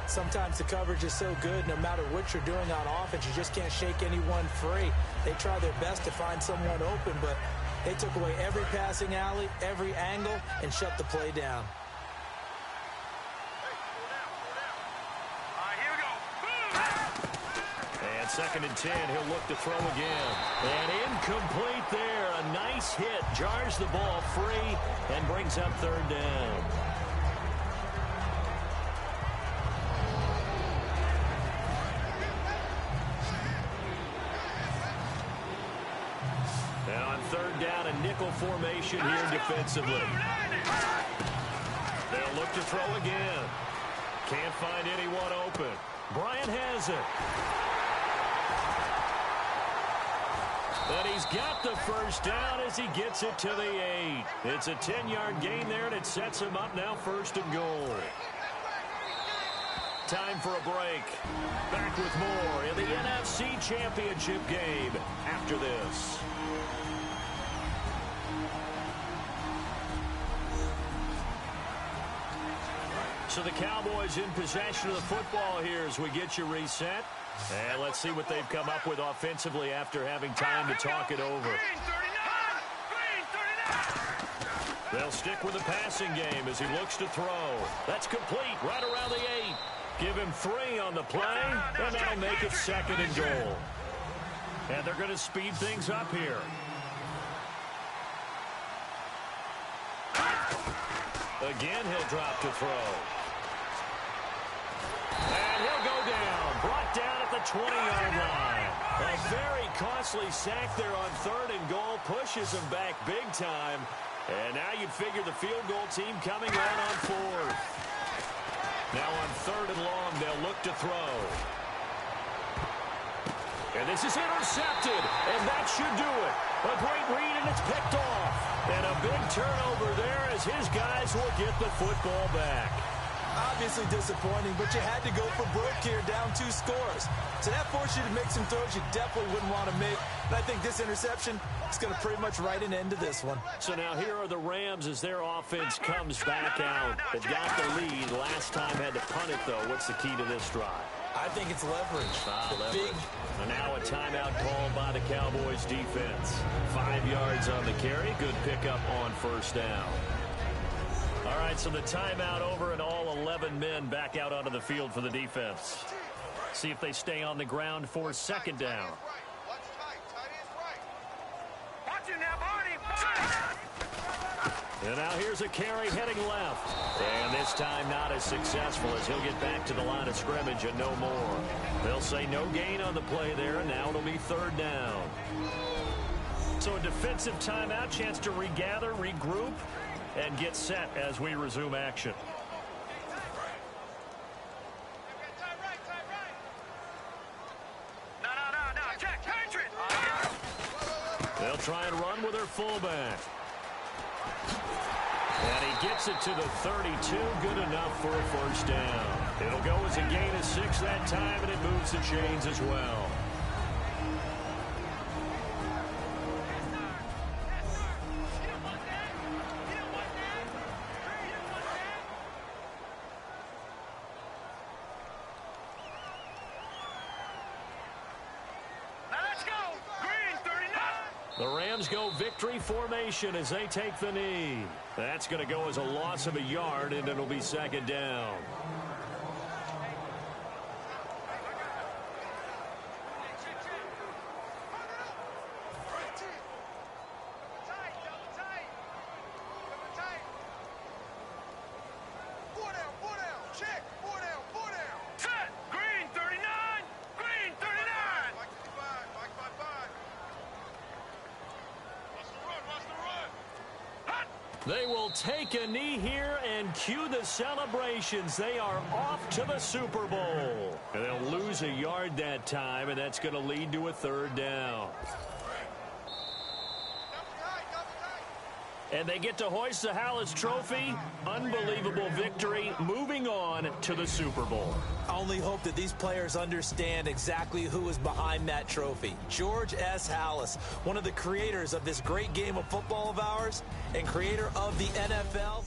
Sometimes the coverage is so good, no matter what you're doing on offense, you just can't shake anyone free. They try their best to find someone open, but they took away every passing alley, every angle, and shut the play down. And second and 10, he'll look to throw again. And incomplete there. A nice hit. Jars the ball free and brings up third down. And on third down, a nickel formation here defensively. They'll look to throw again. Can't find anyone open. Bryant has it. And he's got the first down as he gets it to the 8. It's a 10-yard gain there, and it sets him up now first and goal. Time for a break. Back with more in the NFC Championship game after this. So the Cowboys in possession of the football here as we get you reset. And let's see what they've come up with offensively after having time to talk it over. They'll stick with the passing game as he looks to throw. That's complete right around the 8. Give him 3 on the play, and that'll make it second and goal. And they're going to speed things up here. Again, he'll drop to throw. And he'll go down. Brought down at the 20-yard line. A very costly sack there on third and goal. Pushes him back big time. And now you'd figure the field goal team coming right on fourth. Now on third and long, they'll look to throw. And this is intercepted. And that should do it. A great read, and it's picked off. And a big turnover there as his guys will get the football back. Obviously disappointing, but you had to go for broke here, down 2 scores. So that forced you to make some throws you definitely wouldn't want to make. But I think this interception is going to pretty much write an end to this one. So now here are the Rams as their offense comes back out. They've got the lead. Last time had to punt it, though. What's the key to this drive? I think it's leverage. Leverage. And now a timeout called by the Cowboys defense. 5 yards on the carry. Good pickup on first down. All right, so the timeout over and all 11 men back out onto the field for the defense. See if they stay on the ground for second down. And now here's a carry heading left. And this time not as successful as he'll get back to the line of scrimmage and no more. They'll say no gain on the play there, and now it'll be third down. So a defensive timeout, chance to regather, regroup, and get set as we resume action. They'll try and run with their fullback. And he gets it to the 32, good enough for a first down. It'll go as a gain of 6 that time, and it moves the chains as well. The Rams go victory formation as they take the knee. That's going to go as a loss of a yard, and it'll be second down. They will take a knee here and cue the celebrations. They are off to the Super Bowl. And they'll lose a yard that time, and that's going to lead to a third down. And they get to hoist the Hallis Trophy. Unbelievable victory, moving on to the Super Bowl. I only hope that these players understand exactly who is behind that trophy. George S. Hallis, one of the creators of this great game of football of ours and creator of the NFL.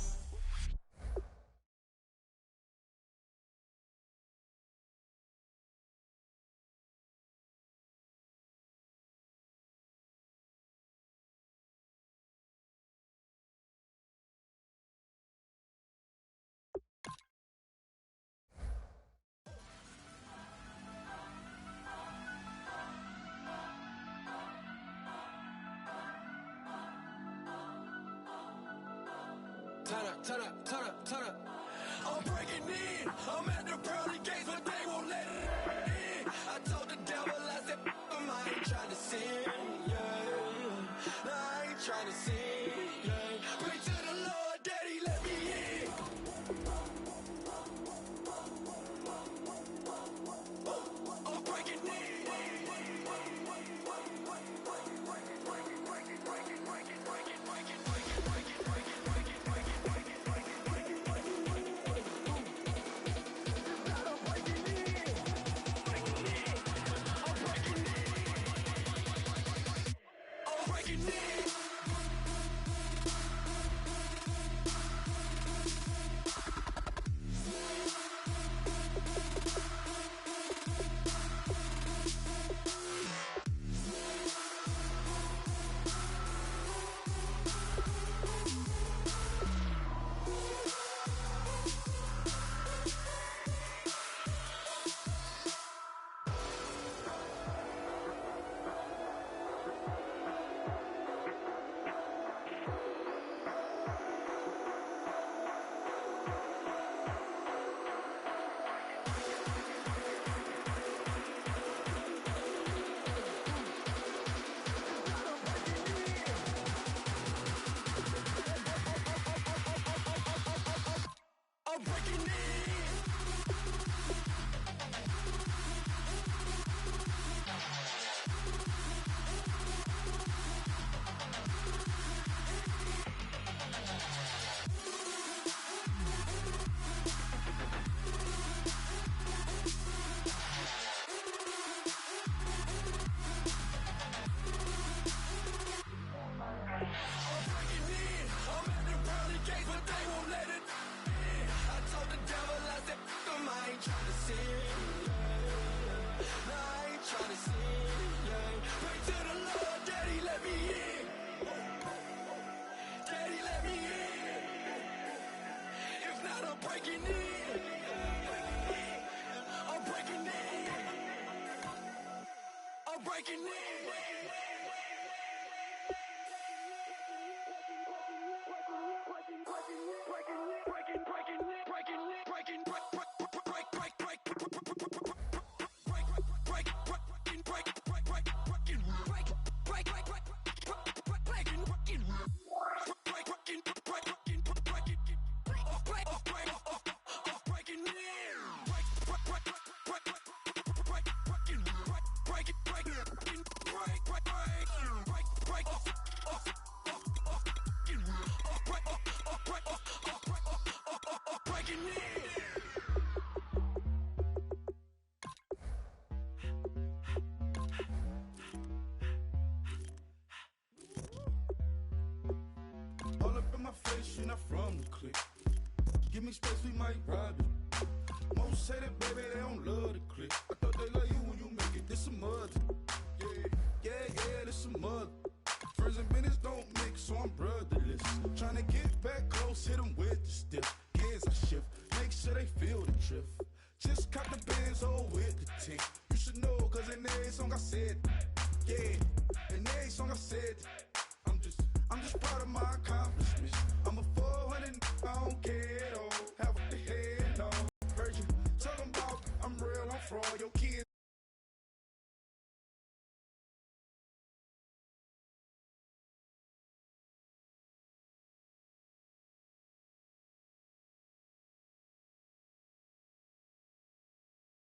Turn up. I'm breaking in. I'm at the pearly gates, but they won't let it in. I told the devil, I said, I ain't trying to sin, yeah. No, I ain't trying to sin, yeah. Pray to the Lord, Daddy, let me in. I'm breaking in. I'm breaking in. Breaking in. All up in my face, you're not from the clique. Give me space, we might rob it. Most say that, baby, they don't love the clique. I thought they love you when you make it. This some mud. Yeah, this some mud. Friends and business don't mix, so I'm brotherless. Trying to get back close, hit them with the stiff. Gears I shift, make sure they feel the drift. Just cop the bands, all with the tick. You should know, cause in every song I said, yeah, in every song I said, I'm just proud of my accomplishments. I'm a 400, I don't care at all. Have the head on. Heard you talking about I'm real, I'm fraud. Your